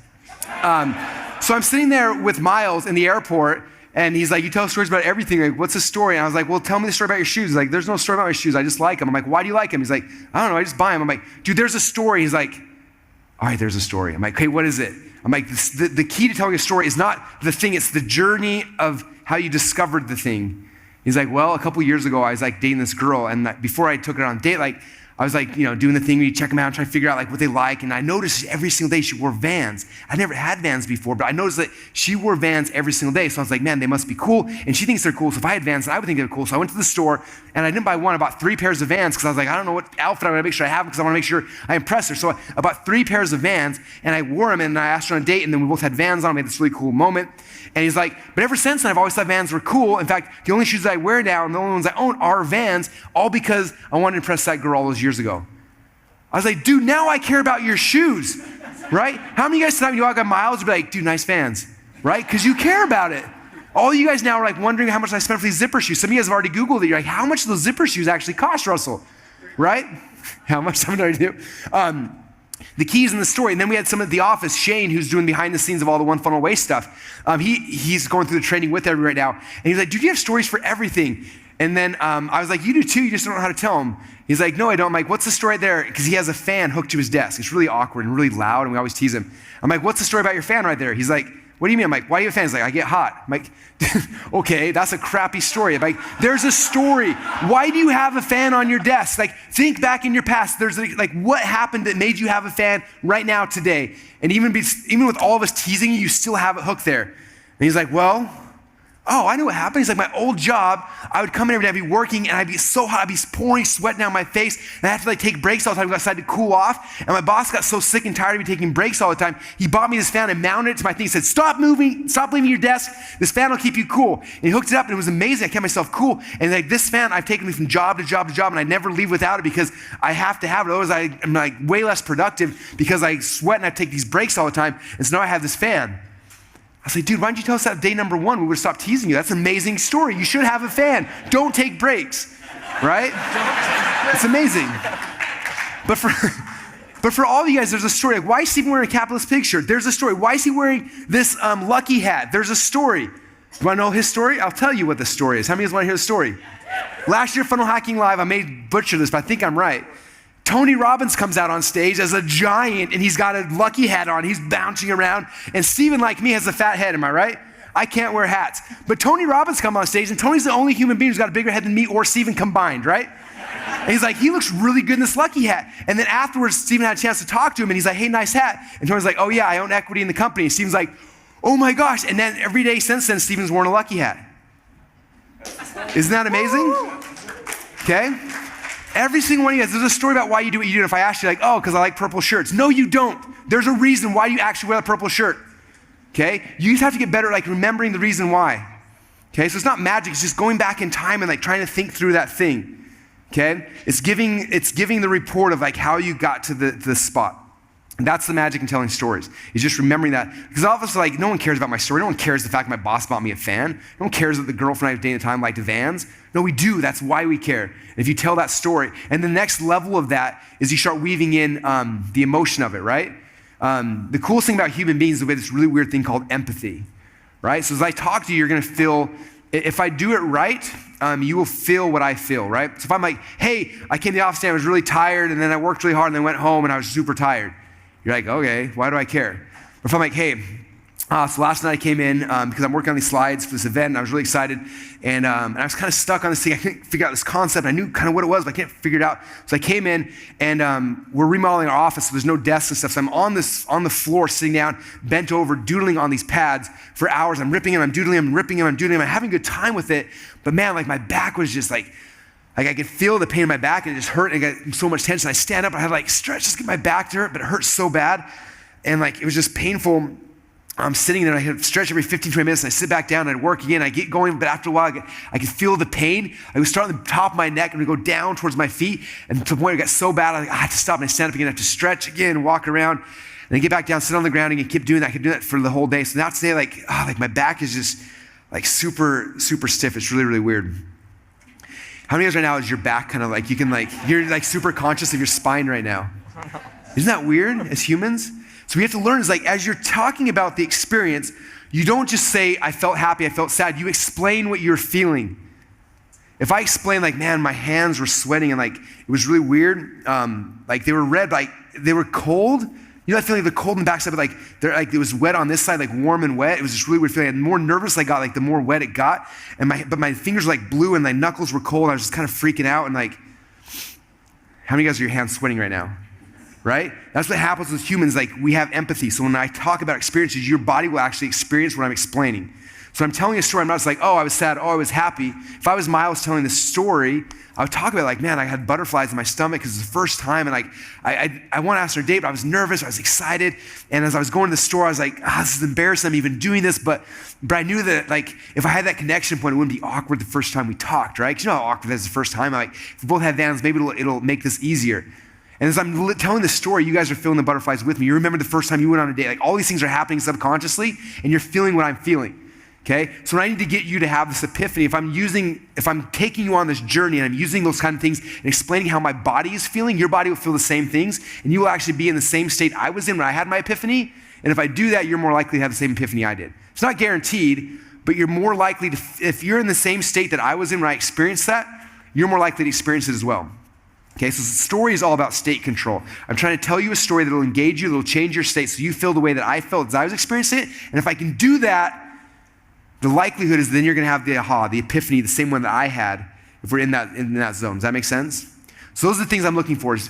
So I'm sitting there with Miles in the airport, and he's like, you tell stories about everything. Like, what's the story? And I was like, well, tell me the story about your shoes. He's like, there's no story about my shoes. I just like them. I'm like, why do you like them? He's like, I don't know. I just buy them. I'm like, dude, there's a story. He's like, all right, there's a story. I'm like, okay, what is it? I'm like, the key to telling a story is not the thing. It's the journey of how you discovered the thing. He's like, well, a couple years ago, I was like dating this girl. And before I took her on a date, like, I was like, doing the thing where you check them out and try to figure out like what they like. And I noticed every single day she wore Vans. I never had Vans before, but I noticed that she wore Vans every single day. So I was like, man, they must be cool. And she thinks they're cool. So if I had Vans, then I would think they're cool. So I went to the store, and I didn't buy one. I bought 3 pairs of Vans because I was like, I don't know what outfit I'm going to make sure I have because I want to make sure I impress her. So I bought 3 pairs of Vans, and I wore them, and I asked her on a date, and then we both had Vans on. We had this really cool moment. And he's like, but ever since then, I've always thought Vans were cool. In fact, the only shoes that I wear now and the only ones I own are Vans, all because I wanted to impress that girl all those years ago. I was like, dude, now I care about your shoes, right? How many of you guys tonight when you walk on Miles would be like, dude, nice Vans, right? Because you care about it. All you guys now are like wondering how much I spent for these zipper shoes. Some of you guys have already Googled it. You're like, how much do those zipper shoes actually cost, Russell? Right? How much? Some already do. the keys in the story. And then we had someone at the office, Shane, who's doing behind the scenes of all the One Funnel Away stuff. He's going through the training with everybody right now. And he's like, dude, you have stories for everything. And then I was like, you do too, you just don't know how to tell them. He's like, no, I don't. I'm like, what's the story there? Because he has a fan hooked to his desk. It's really awkward and really loud, and we always tease him. I'm like, what's the story about your fan right there? He's like, what do you mean? I'm like, why do you have a fan? He's like, I get hot. I'm like, okay, that's a crappy story. I'm like, there's a story. Why do you have a fan on your desk? Like, think back in your past. There's like, what happened that made you have a fan right now today? And even with all of us teasing you, you still have it hooked there. And he's like, well, oh, I know what happened. He's like, my old job, I would come in every day, I'd be working, and I'd be so hot, I'd be pouring sweat down my face, and I had to like take breaks all the time, go outside to cool off, and my boss got so sick and tired of me taking breaks all the time, he bought me this fan and mounted it to my thing, he said, stop moving, stop leaving your desk, this fan will keep you cool. And he hooked it up, and it was amazing, I kept myself cool, and like this fan, I've taken me from job to job to job, and I never leave without it because I have to have it, otherwise I'm like way less productive because I sweat and I take these breaks all the time, and so now I have this fan. I was like, dude, why didn't you tell us that day number one? We would have stopped teasing you. That's an amazing story. You should have a fan. Don't take breaks, right? It's amazing. But for all of you guys, there's a story. Like, why is Stephen wearing a capitalist pig shirt? There's a story. Why is he wearing this lucky hat? There's a story. You want to know his story? I'll tell you what the story is. How many of you guys want to hear the story? Last year, Funnel Hacking Live, I may butcher this, but I think I'm right. Tony Robbins comes out on stage as a giant, and he's got a lucky hat on. He's bouncing around. And Stephen, like me, has a fat head. Am I right? I can't wear hats. But Tony Robbins comes on stage, and Tony's the only human being who's got a bigger head than me or Stephen combined, right? And he's like, he looks really good in this lucky hat. And then afterwards, Stephen had a chance to talk to him, and he's like, hey, nice hat. And Tony's like, oh yeah, I own equity in the company. And Stephen's like, oh my gosh. And then every day since then, Stephen's worn a lucky hat. Isn't that amazing? Okay. Every single one of you guys, there's a story about why you do what you do. And if I ask you, like, oh, because I like purple shirts. No, you don't. There's a reason why you actually wear a purple shirt. Okay? You just have to get better at like remembering the reason why. Okay? So it's not magic. It's just going back in time and like trying to think through that thing. Okay? It's giving the report of like how you got to the spot. And that's the magic in telling stories. Is just remembering that. Because all of us are like, no one cares about my story. No one cares the fact my boss bought me a fan. No one cares that the girlfriend I was dating at the time liked Vans. No, we do. That's why we care. And if you tell that story, and the next level of that is you start weaving in the emotion of it, right? The coolest thing about human beings is we have this really weird thing called empathy, right? So as I talk to you, you're going to feel, if I do it right, you will feel what I feel, right? So if I'm like, hey, I came to the office today, I was really tired, and then I worked really hard, and then went home, and I was super tired. You're like, okay, why do I care? Or if I'm like, hey, so last night I came in because I'm working on these slides for this event, and I was really excited, and I was kind of stuck on this thing. I couldn't figure out this concept. I knew kind of what it was, but I can't figure it out. So I came in, and we're remodeling our office, so there's no desks and stuff. So I'm on the floor, sitting down, bent over, doodling on these pads for hours. I'm ripping them, I'm doodling them, ripping them, I'm doodling them. I'm having a good time with it, but man, like my back was just like I could feel the pain in my back, and it just hurt, and I got so much tension. I stand up, I had to like stretch, just get my back to hurt, but it hurt so bad, and like it was just painful. I'm sitting there, and I could stretch every 15, 20 minutes, and I sit back down, and I'd work again, I get going, but after a while, I could feel the pain. I would start on the top of my neck, and it would go down towards my feet, and to the point where it got so bad, I had to stop, and I stand up again, I have to stretch again, walk around, and then get back down, sit on the ground, and keep doing that. I could do that for the whole day. So now today, like my back is just like super, super stiff. It's really, really weird. How many of you guys right now is your back kind of like, you're like super conscious of your spine right now? Isn't that weird as humans? So we have to learn is like, as you're talking about the experience, you don't just say, I felt happy, I felt sad. You explain what you're feeling. If I explain like, man, my hands were sweating and like, it was really weird. Like they were red, but like they were cold. You know that feeling, the cold in the backside, but like, it was wet on this side, like warm and wet. It was just really weird feeling. And the more nervous I got, like the more wet it got. But my fingers were like blue and my knuckles were cold. I was just kind of freaking out. And like, how many of you guys are your hands sweating right now? Right? That's what happens with humans. Like we have empathy. So when I talk about experiences, your body will actually experience what I'm explaining. So I'm telling a story. I'm not just like, oh, I was sad. Oh, I was happy. If I was Miles telling this story, I would talk about like, man, I had butterflies in my stomach because it's the first time. And like, I want to ask her a date, but I was nervous. I was excited. And as I was going to the store, I was like, this is embarrassing. I'm even doing this. But I knew that like, if I had that connection point, it wouldn't be awkward the first time we talked, right? Because you know how awkward that is the first time. Like, if we both had Vans, maybe it'll make this easier. And as I'm telling the story, you guys are feeling the butterflies with me. You remember the first time you went on a date. Like all these things are happening subconsciously, and you're feeling what I'm feeling. Okay? So when I need to get you to have this epiphany, if I'm taking you on this journey and I'm using those kind of things and explaining how my body is feeling, your body will feel the same things, and you will actually be in the same state I was in when I had my epiphany. And if I do that, you're more likely to have the same epiphany I did. It's not guaranteed, but you're more likely to, if you're in the same state that I was in when I experienced that, you're more likely to experience it as well. Okay, so the story is all about state control. I'm trying to tell you a story that will engage you, that will change your state so you feel the way that I felt as I was experiencing it. And if I can do that, the likelihood is then you're gonna have the aha, the epiphany, the same one that I had if we're in that zone. Does that make sense? So those are the things I'm looking for, is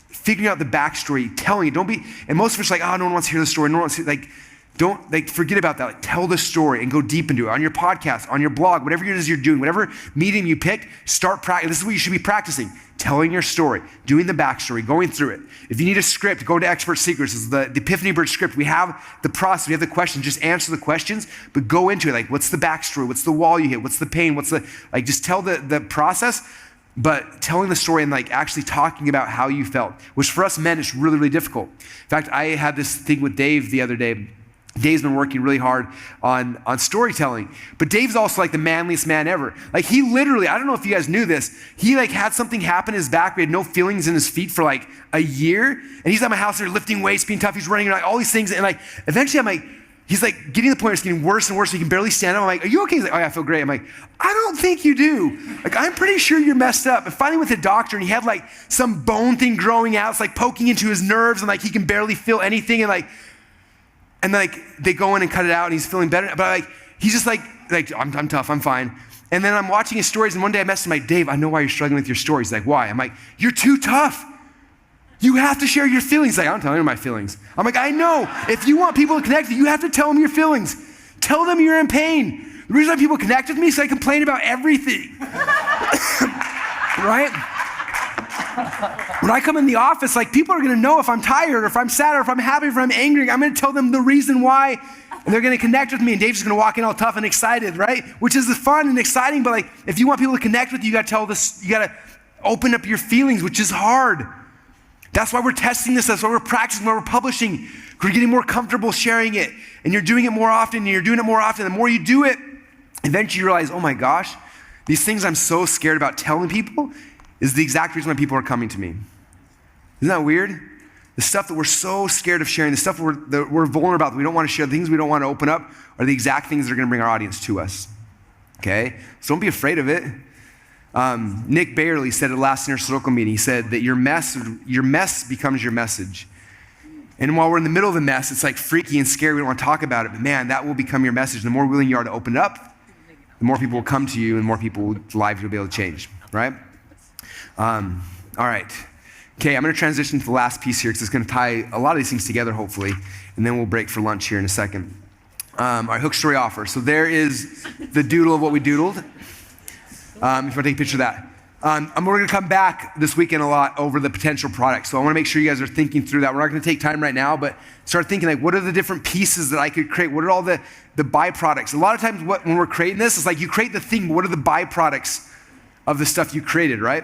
figuring out the backstory, telling it. Don't be, and most of us are like, oh, no one wants to hear the story. No one wants to, forget about that. Like, tell the story and go deep into it. On your podcast, on your blog, whatever it is you're doing, whatever medium you picked, start practicing. This is what you should be practicing. Telling your story, doing the backstory, going through it. If you need a script, go to Expert Secrets. This is the Epiphany Bird script. We have the process, we have the questions. Just answer the questions, but go into it. Like, what's the backstory? What's the wall you hit? What's the pain? Just tell the process, but telling the story and actually talking about how you felt, which for us men is really, really difficult. In fact, I had this thing with Dave the other day. Dave's been working really hard on storytelling, but Dave's also the manliest man ever. He literally, I don't know if you guys knew this, he had something happen in his back. We had no feelings in his feet for a year, and he's at my house there lifting weights, being tough, he's running around, all these things, and eventually he's getting to the point where it's getting worse and worse, so he can barely stand up. I'm like, are you okay? He's like, oh yeah, I feel great. I'm like, I don't think you do. I'm pretty sure you're messed up. And finally with the doctor, and he had some bone thing growing out, it's poking into his nerves, and he can barely feel anything, and they go in and cut it out and he's feeling better. But he's just I'm tough, I'm fine. And then I'm watching his stories, and one day I messaged him, Dave, I know why you're struggling with your stories. He's like, why? I'm like, you're too tough. You have to share your feelings. He's like, I don't tell anyone my feelings. I'm like, I know. If you want people to connect with you, you have to tell them your feelings. Tell them you're in pain. The reason why people connect with me is I complain about everything. Right? When I come in the office, people are gonna know if I'm tired or if I'm sad or if I'm happy or if I'm angry. I'm gonna tell them the reason why, and they're gonna connect with me, and Dave's just gonna walk in all tough and excited, right? Which is fun and exciting, but if you want people to connect with you, you gotta tell this, you gotta open up your feelings, which is hard. That's why we're testing this, that's why we're practicing, why we're publishing. We're getting more comfortable sharing it, and you're doing it more often, and you're doing it more often. The more you do it, eventually you realize, oh my gosh, these things I'm so scared about telling people is the exact reason why people are coming to me. Isn't that weird? The stuff that we're so scared of sharing, the stuff that we're vulnerable about, that we don't want to share, the things we don't want to open up, are the exact things that are going to bring our audience to us. Okay? So don't be afraid of it. Nick Bayerly said at the last Inner Circle meeting, he said that your mess becomes your message. And while we're in the middle of the mess, it's freaky and scary, we don't want to talk about it, but man, that will become your message. The more willing you are to open it up, the more people will come to you and more people's lives you'll be able to change, right? All right. Okay, I'm going to transition to the last piece here because it's going to tie a lot of these things together, hopefully, and then we'll break for lunch here in a second. Our hook story offer. So there is the doodle of what we doodled. If you want to take a picture of that. We're going to come back this weekend a lot over the potential products. So I want to make sure you guys are thinking through that. We're not going to take time right now, but start thinking what are the different pieces that I could create? What are all the byproducts? A lot of times when we're creating this, it's you create the thing, but what are the byproducts of the stuff you created, right?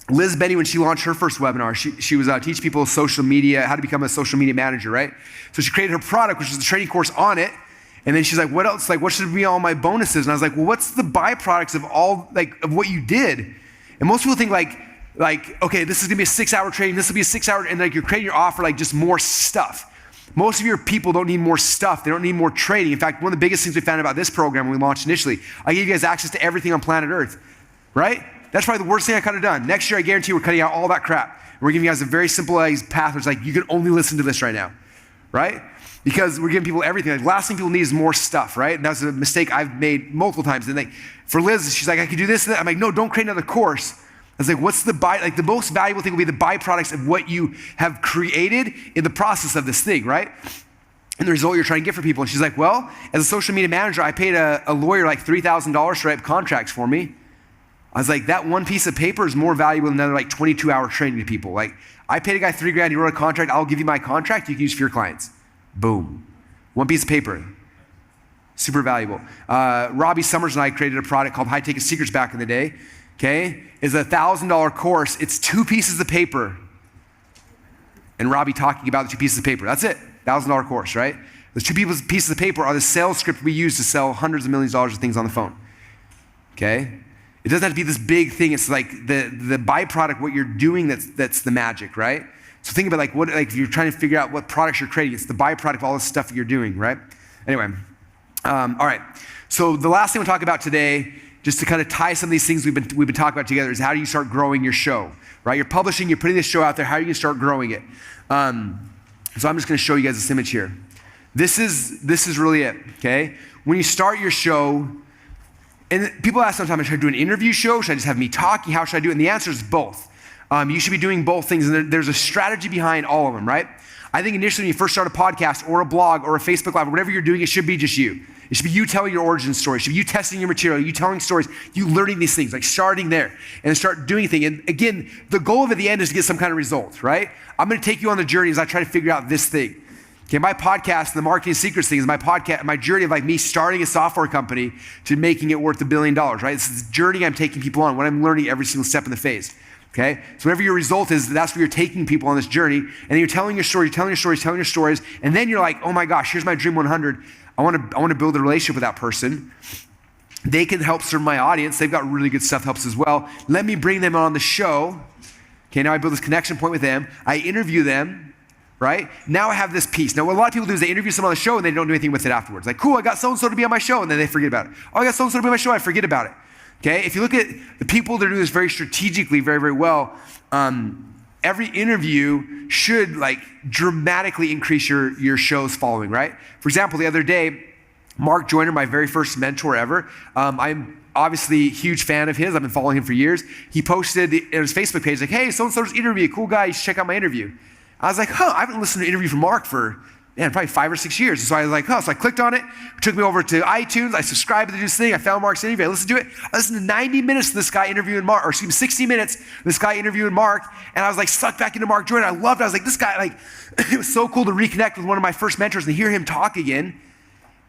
Liz Benny, when she launched her first webinar, she was teaching people social media, how to become a social media manager, right? So she created her product, which is the training course on it. And then she's like, what else? What should be all my bonuses? And I was like, well, what's the byproducts of all, of what you did? And most people think okay, this is gonna be a 6-hour training, this will be a 6-hour, and you're creating your offer just more stuff. Most of your people don't need more stuff. They don't need more training. In fact, one of the biggest things we found about this program when we launched initially, I gave you guys access to everything on planet Earth, right? That's probably the worst thing I could have done. Next year, I guarantee we're cutting out all that crap. We're giving you guys a very simple path where it's you can only listen to this right now, right? Because we're giving people everything. The last thing people need is more stuff, right? And that's a mistake I've made multiple times. And for Liz, she's like, I could do this and that. I'm like, no, don't create another course. I was like, what's the most valuable thing will be the byproducts of what you have created in the process of this thing, right? And the result you're trying to get for people. And she's like, well, as a social media manager, I paid a lawyer $3,000 to write contracts for me. I was like, that one piece of paper is more valuable than another 22-hour training to people. I paid a guy $3,000, he wrote a contract, I'll give you my contract, you can use for your clients. Boom. One piece of paper. Super valuable. Robbie Summers and I created a product called High Ticket Secrets back in the day. Okay? It's a $1,000 course. It's 2 pieces of paper. And Robbie talking about the 2 pieces of paper. That's it. $1,000 course, right? Those two pieces of paper are the sales script we use to sell hundreds of millions of dollars of things on the phone. Okay? It doesn't have to be this big thing. It's like the byproduct, what you're doing that's the magic, right? So think about like if you're trying to figure out what products you're creating, it's the byproduct of all the stuff that you're doing, right? Anyway, all right. So the last thing we'll talk about today, just to kind of tie some of these things we've been talking about together, is how do you start growing your show, right? You're publishing, you're putting this show out there. How are you going to start growing it? So I'm just going to show you guys this image here. This is really it, okay? When you start your show, and people ask sometimes, should I do an interview show? Should I just have me talking? How should I do it? And the answer is both. You should be doing both things, and there's a strategy behind all of them, right? I think initially when you first start a podcast or a blog or a Facebook Live, or whatever you're doing, it should be just you. It should be you telling your origin story. It should be you testing your material, you telling stories, you learning these things, like starting there and start doing things. And again, the goal of it at the end is to get some kind of result, right? I'm going to take you on the journey as I try to figure out this thing. Okay, my podcast, the Marketing Secrets thing, is my podcast, my journey of like me starting a software company to making it worth $1 billion, right? This is the journey I'm taking people on, what I'm learning every single step in the phase. Okay, so whatever your result is, that's where you're taking people on this journey, and then you're telling your story, telling your stories, and then you're like, oh my gosh, here's my Dream 100. I want to build a relationship with that person. They can help serve my audience. They've got really good stuff that helps as well. Let me bring them on the show. Okay, now I build this connection point with them. I interview them, right? Now I have this piece. Now what a lot of people do is they interview someone on the show and they don't do anything with it afterwards. Like, cool, I got so-and-so to be on my show, and then they forget about it. Oh, I got so-and-so to be on my show, I forget about it. Okay, if you look at the people that do this very strategically, very, very well, every interview should like dramatically increase your show's following, right? For example, the other day, Mark Joyner, my very first mentor ever, I'm obviously a huge fan of his. I've been following him for years. He posted in his Facebook page like, hey, so-and-so just interviewed me, cool guy, you should check out my interview. I was like, I haven't listened to an interview from Mark for probably 5 or 6 years. So I was like, so I clicked on it, took me over to iTunes, I subscribed to this thing, I found Mark's interview, I listened to it. I listened to 90 minutes to this guy interviewing Mark, or excuse me, 60 minutes, this guy interviewing Mark, and I was like sucked back into Mark Joyner. I loved it. I was like, this guy, like, it was so cool to reconnect with one of my first mentors and hear him talk again.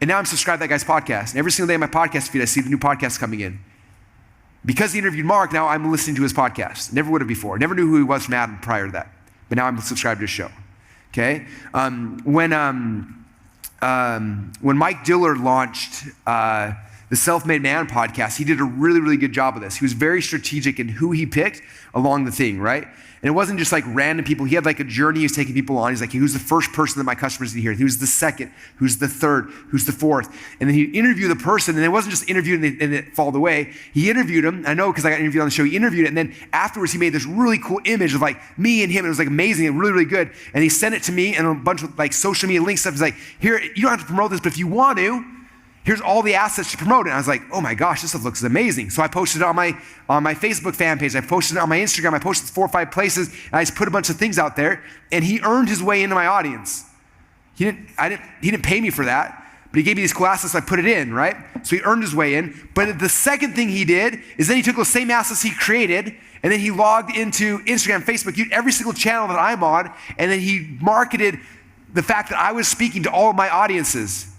And now I'm subscribed to that guy's podcast. And every single day in my podcast feed, I see the new podcast coming in. Because he interviewed Mark, now I'm listening to his podcast. Never would have before. Never knew who he was from Adam prior to that. But now I'm subscribed to his show. Okay? When Mike Dillard launched the Self-Made Man podcast, he did a really, really good job of this. He was very strategic in who he picked along the thing, right? And it wasn't just like random people. He had like a journey he was taking people on. He's like, who's the first person that my customers need to hear? Who's the second? Who's the third? Who's the fourth? And then he'd interview the person, and it wasn't just interviewed and it followed away. He interviewed him. I know because I got interviewed on the show. He interviewed it, and then afterwards he made this really cool image of like me and him. It was like amazing and really, really good. And he sent it to me and a bunch of like social media links stuff. He's like, here, you don't have to promote this, but if you want to, here's all the assets to promote it. And I was like, oh my gosh, this stuff looks amazing. So I posted it on my Facebook fan page. I posted it on my Instagram. I posted it 4 or 5 places, and I just put a bunch of things out there. And he earned his way into my audience. He didn't pay me for that, but he gave me these cool assets, so I put it in, right? So he earned his way in. But the second thing he did is then he took those same assets he created, and then he logged into Instagram, Facebook, every single channel that I'm on, and then he marketed the fact that I was speaking to all of my audiences.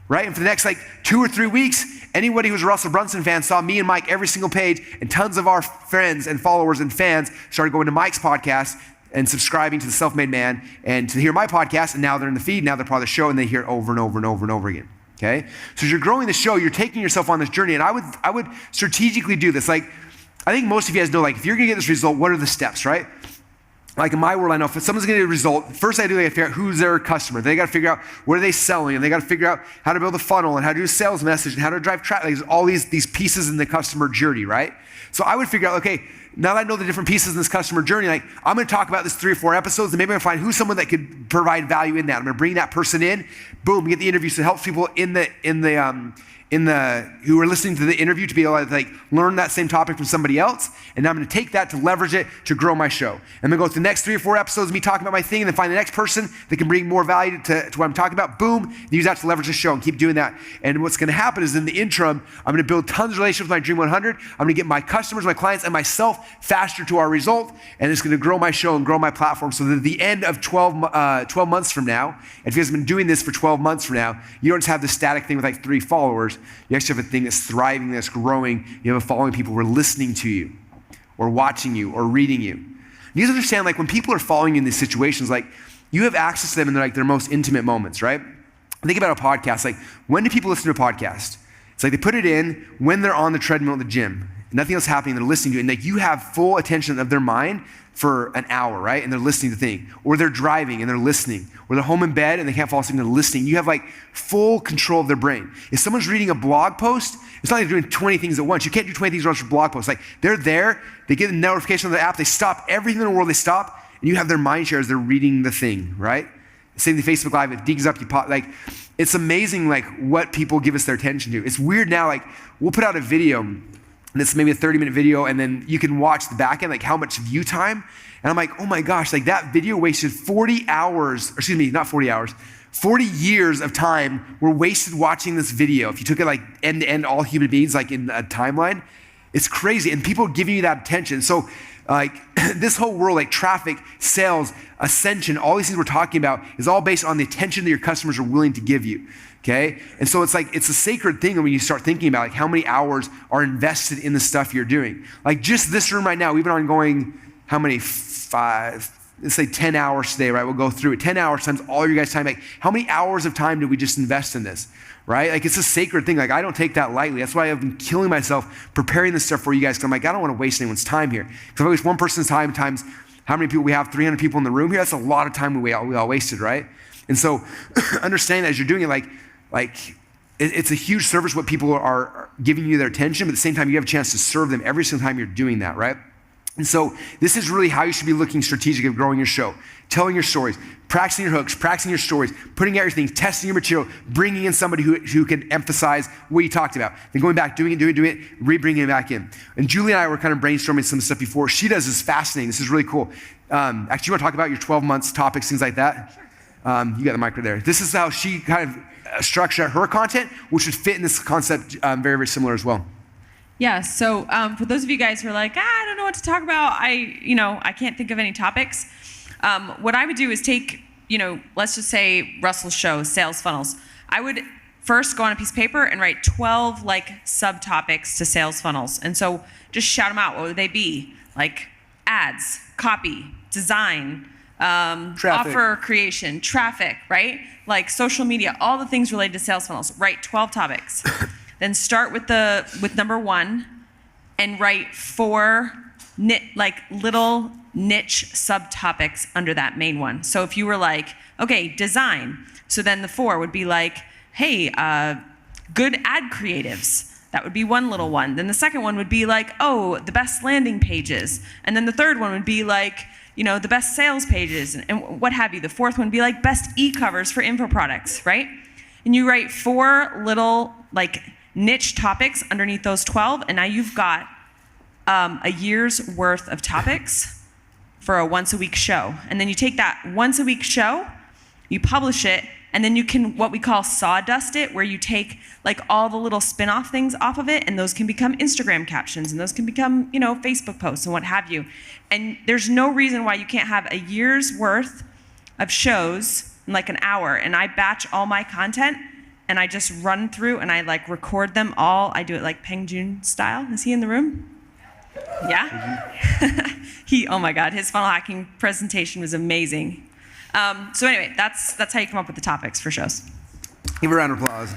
Right? And for the next like 2 or 3 weeks, anybody who's a Russell Brunson fan saw me and Mike every single page, and tons of our friends and followers and fans started going to Mike's podcast and subscribing to the Self-Made Man and to hear my podcast, and now they're in the feed, now they're part of the show, and they hear it over and over and over and over again. Okay? So as you're growing the show, you're taking yourself on this journey, and I would strategically do this. Like, I think most of you guys know, like, if you're gonna get this result, what are the steps, right? Like in my world, I know if someone's gonna get a result, first I do, they gotta figure out who's their customer. They gotta figure out what are they selling, and they gotta figure out how to build a funnel and how to do a sales message and how to drive traffic. There's all these pieces in the customer journey, right? So I would figure out, okay, now that I know the different pieces in this customer journey, like I'm gonna talk about this 3 or 4 episodes, and maybe I'm gonna find who's someone that could provide value in that. I'm gonna bring that person in, boom, get the interview, so it helps people who are listening to the interview to be able to like learn that same topic from somebody else. And I'm going to take that to leverage it to grow my show. I'm going to go through the next 3 or 4 episodes of me talking about my thing, and then find the next person that can bring more value to what I'm talking about. Boom, use that to leverage the show and keep doing that. And what's going to happen is in the interim, I'm going to build tons of relationships with my Dream 100. I'm going to get my customers, my clients, and myself faster to our result. And it's going to grow my show and grow my platform so that at the end of 12 months from now, if you guys have been doing this for 12 months from now, you don't just have this static thing with like 3 followers. You actually have a thing that's thriving, that's growing. You have a following, people who are listening to you or watching you or reading you. You guys understand, like when people are following you in these situations, like you have access to them in their most intimate moments, right? think about a podcast. Like, when do people listen to a podcast? It's like they put it in when they're on the treadmill at the gym. Nothing else happening, they're listening to it. And like, you have full attention of their mind for an hour, right? And they're listening to the thing. Or they're driving and they're listening. Or they're home in bed and they can't fall asleep and they're listening. You have like full control of their brain. If someone's reading a blog post, it's not like they're doing 20 things at once. You can't do 20 things at once for blog posts. Like, they're there, they get a notification on the app, they stop everything in the world, they stop, and you have their mind share as they're reading the thing, right? Same thing Facebook Live, it digs up, you pop, like, it's amazing like what people give us their attention to. It's weird now, like, we'll put out a video, and it's maybe a 30-minute video, and then you can watch the back end, like how much view time, and I'm like, oh my gosh, like that video wasted 40 hours, or excuse me, not 40 hours, 40 years of time were wasted watching this video. If you took it like end to end, all human beings, like in a timeline, it's crazy. And people giving you that attention. So like this whole world, like traffic, sales, ascension, all these things we're talking about is all based on the attention that your customers are willing to give you. Okay. And so it's like, it's a sacred thing when you start thinking about like how many hours are invested in the stuff you're doing. Like just this room right now, we've been ongoing, how many? Let's say 10 hours today, right? We'll go through it. 10 hours times all your guys' time. Like, how many hours of time did we just invest in this, right? Like, it's a sacred thing. Like, I don't take that lightly. That's why I've been killing myself preparing this stuff for you guys. Because I'm like, I don't want to waste anyone's time here. Because if I waste one person's time times how many people we have, 300 people in the room here, that's a lot of time we all wasted, right? And so understand that as you're doing it, it's a huge service what people are giving you their attention, but at the same time, you have a chance to serve them every single time you're doing that, right? And so this is really how you should be looking strategic of growing your show, telling your stories, practicing your hooks, practicing your stories, putting out your things, testing your material, bringing in somebody who can emphasize what you talked about, then going back, doing it, re-bringing it back in. And Julie and I were kind of brainstorming some stuff before. She does this fascinating. This is really cool. Actually, you want to talk about your 12 months topics, things like that? Sure. You got the mic right there. This is how she kind of structured her content, which would fit in this concept very, very similar as well. Yeah, so for those of you guys who are like, I don't know what to talk about, I can't think of any topics. What I would do is take, let's just say Russell's show, sales funnels. I would first go on a piece of paper and write 12 subtopics to sales funnels. And so just shout them out. What would they be? Like ads, copy, design, offer creation, traffic, right? Like social media, all the things related to sales funnels. Write 12 topics. Then start with number 1 and write 4 little niche subtopics under that main one. So if you were like, okay, design. So then the 4 would be like, hey, good ad creatives. That would be one little one. Then the second one would be like, oh, the best landing pages. And then the third one would be like, the best sales pages and what have you. The fourth one would be like best e-covers for info products, right? And you write 4 little niche topics underneath those 12, and now you've got a year's worth of topics for a once-a-week show. And then you take that once-a-week show, you publish it, and then you can, what we call sawdust it, where you take all the little spin-off things off of it, and those can become Instagram captions, and those can become, Facebook posts and what have you. And there's no reason why you can't have a year's worth of shows in an hour, and I batch all my content, and I just run through and I record them all. I do it like Peng Joon style. Is he in the room? Yeah? Oh my God, his funnel hacking presentation was amazing. So anyway, that's how you come up with the topics for shows. Give a round of applause.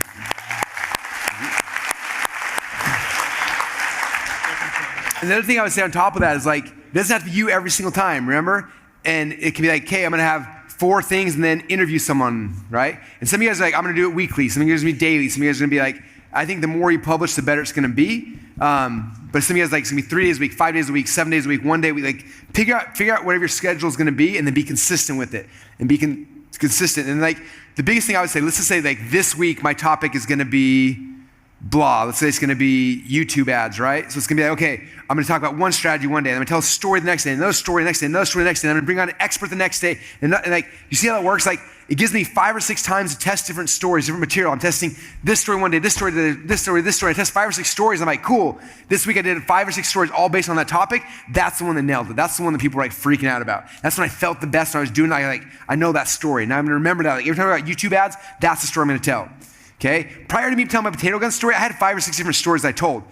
And the other thing I would say on top of that is it doesn't have to be you every single time, remember? And it can be like, okay, I'm gonna have 4 things and then interview someone, right? And some of you guys are like, I'm gonna do it weekly. Some of you guys are gonna be daily. Some of you guys are gonna be like, I think the more you publish, the better it's gonna be. But some of you guys it's gonna be 3 days a week, 5 days a week, 7 days a week, 1 day a week. Figure out whatever your schedule is gonna be and then be consistent with it. And be consistent. And the biggest thing I would say, let's just say this week my topic is gonna be blah. Let's say it's gonna be YouTube ads, right? So it's gonna be okay, I'm gonna talk about one strategy one day, and I'm gonna tell a story the next day, another story the next day, another story the next day, and I'm gonna bring on an expert the next day. And you see how that works? It gives me 5 or 6 times to test different stories, different material. I'm testing this story one day, this story, this story, this story. I test 5 or 6 stories. I'm like, cool. This week I did 5 or 6 stories all based on that topic. That's the one that nailed it. That's the one that people were freaking out about. That's when I felt the best when I was doing it. I know that story. Now I'm gonna remember that. Every time I talk about YouTube ads, that's the story I'm gonna tell. Okay? Prior to me telling my potato gun story, I had 5 or 6 different stories I told,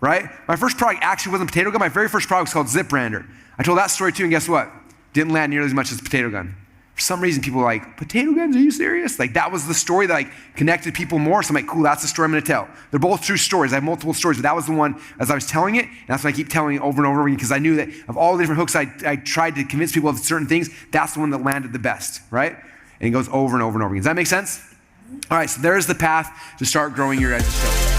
right? My first product actually wasn't potato gun. My very first product was called Zip Brander. I told that story too, and guess what? Didn't land nearly as much as potato gun. For some reason, people were like, potato guns, are you serious? Like, that was the story that like connected people more. So I'm like, cool, that's the story I'm gonna tell. They're both true stories. I have multiple stories, but that was the one as I was telling it, and that's what I keep telling it over and over again, because I knew that of all the different hooks I tried to convince people of certain things, that's the one that landed the best, right? And it goes over and over and over again. Does that make sense? All right, so there's the path to start growing your guys' show.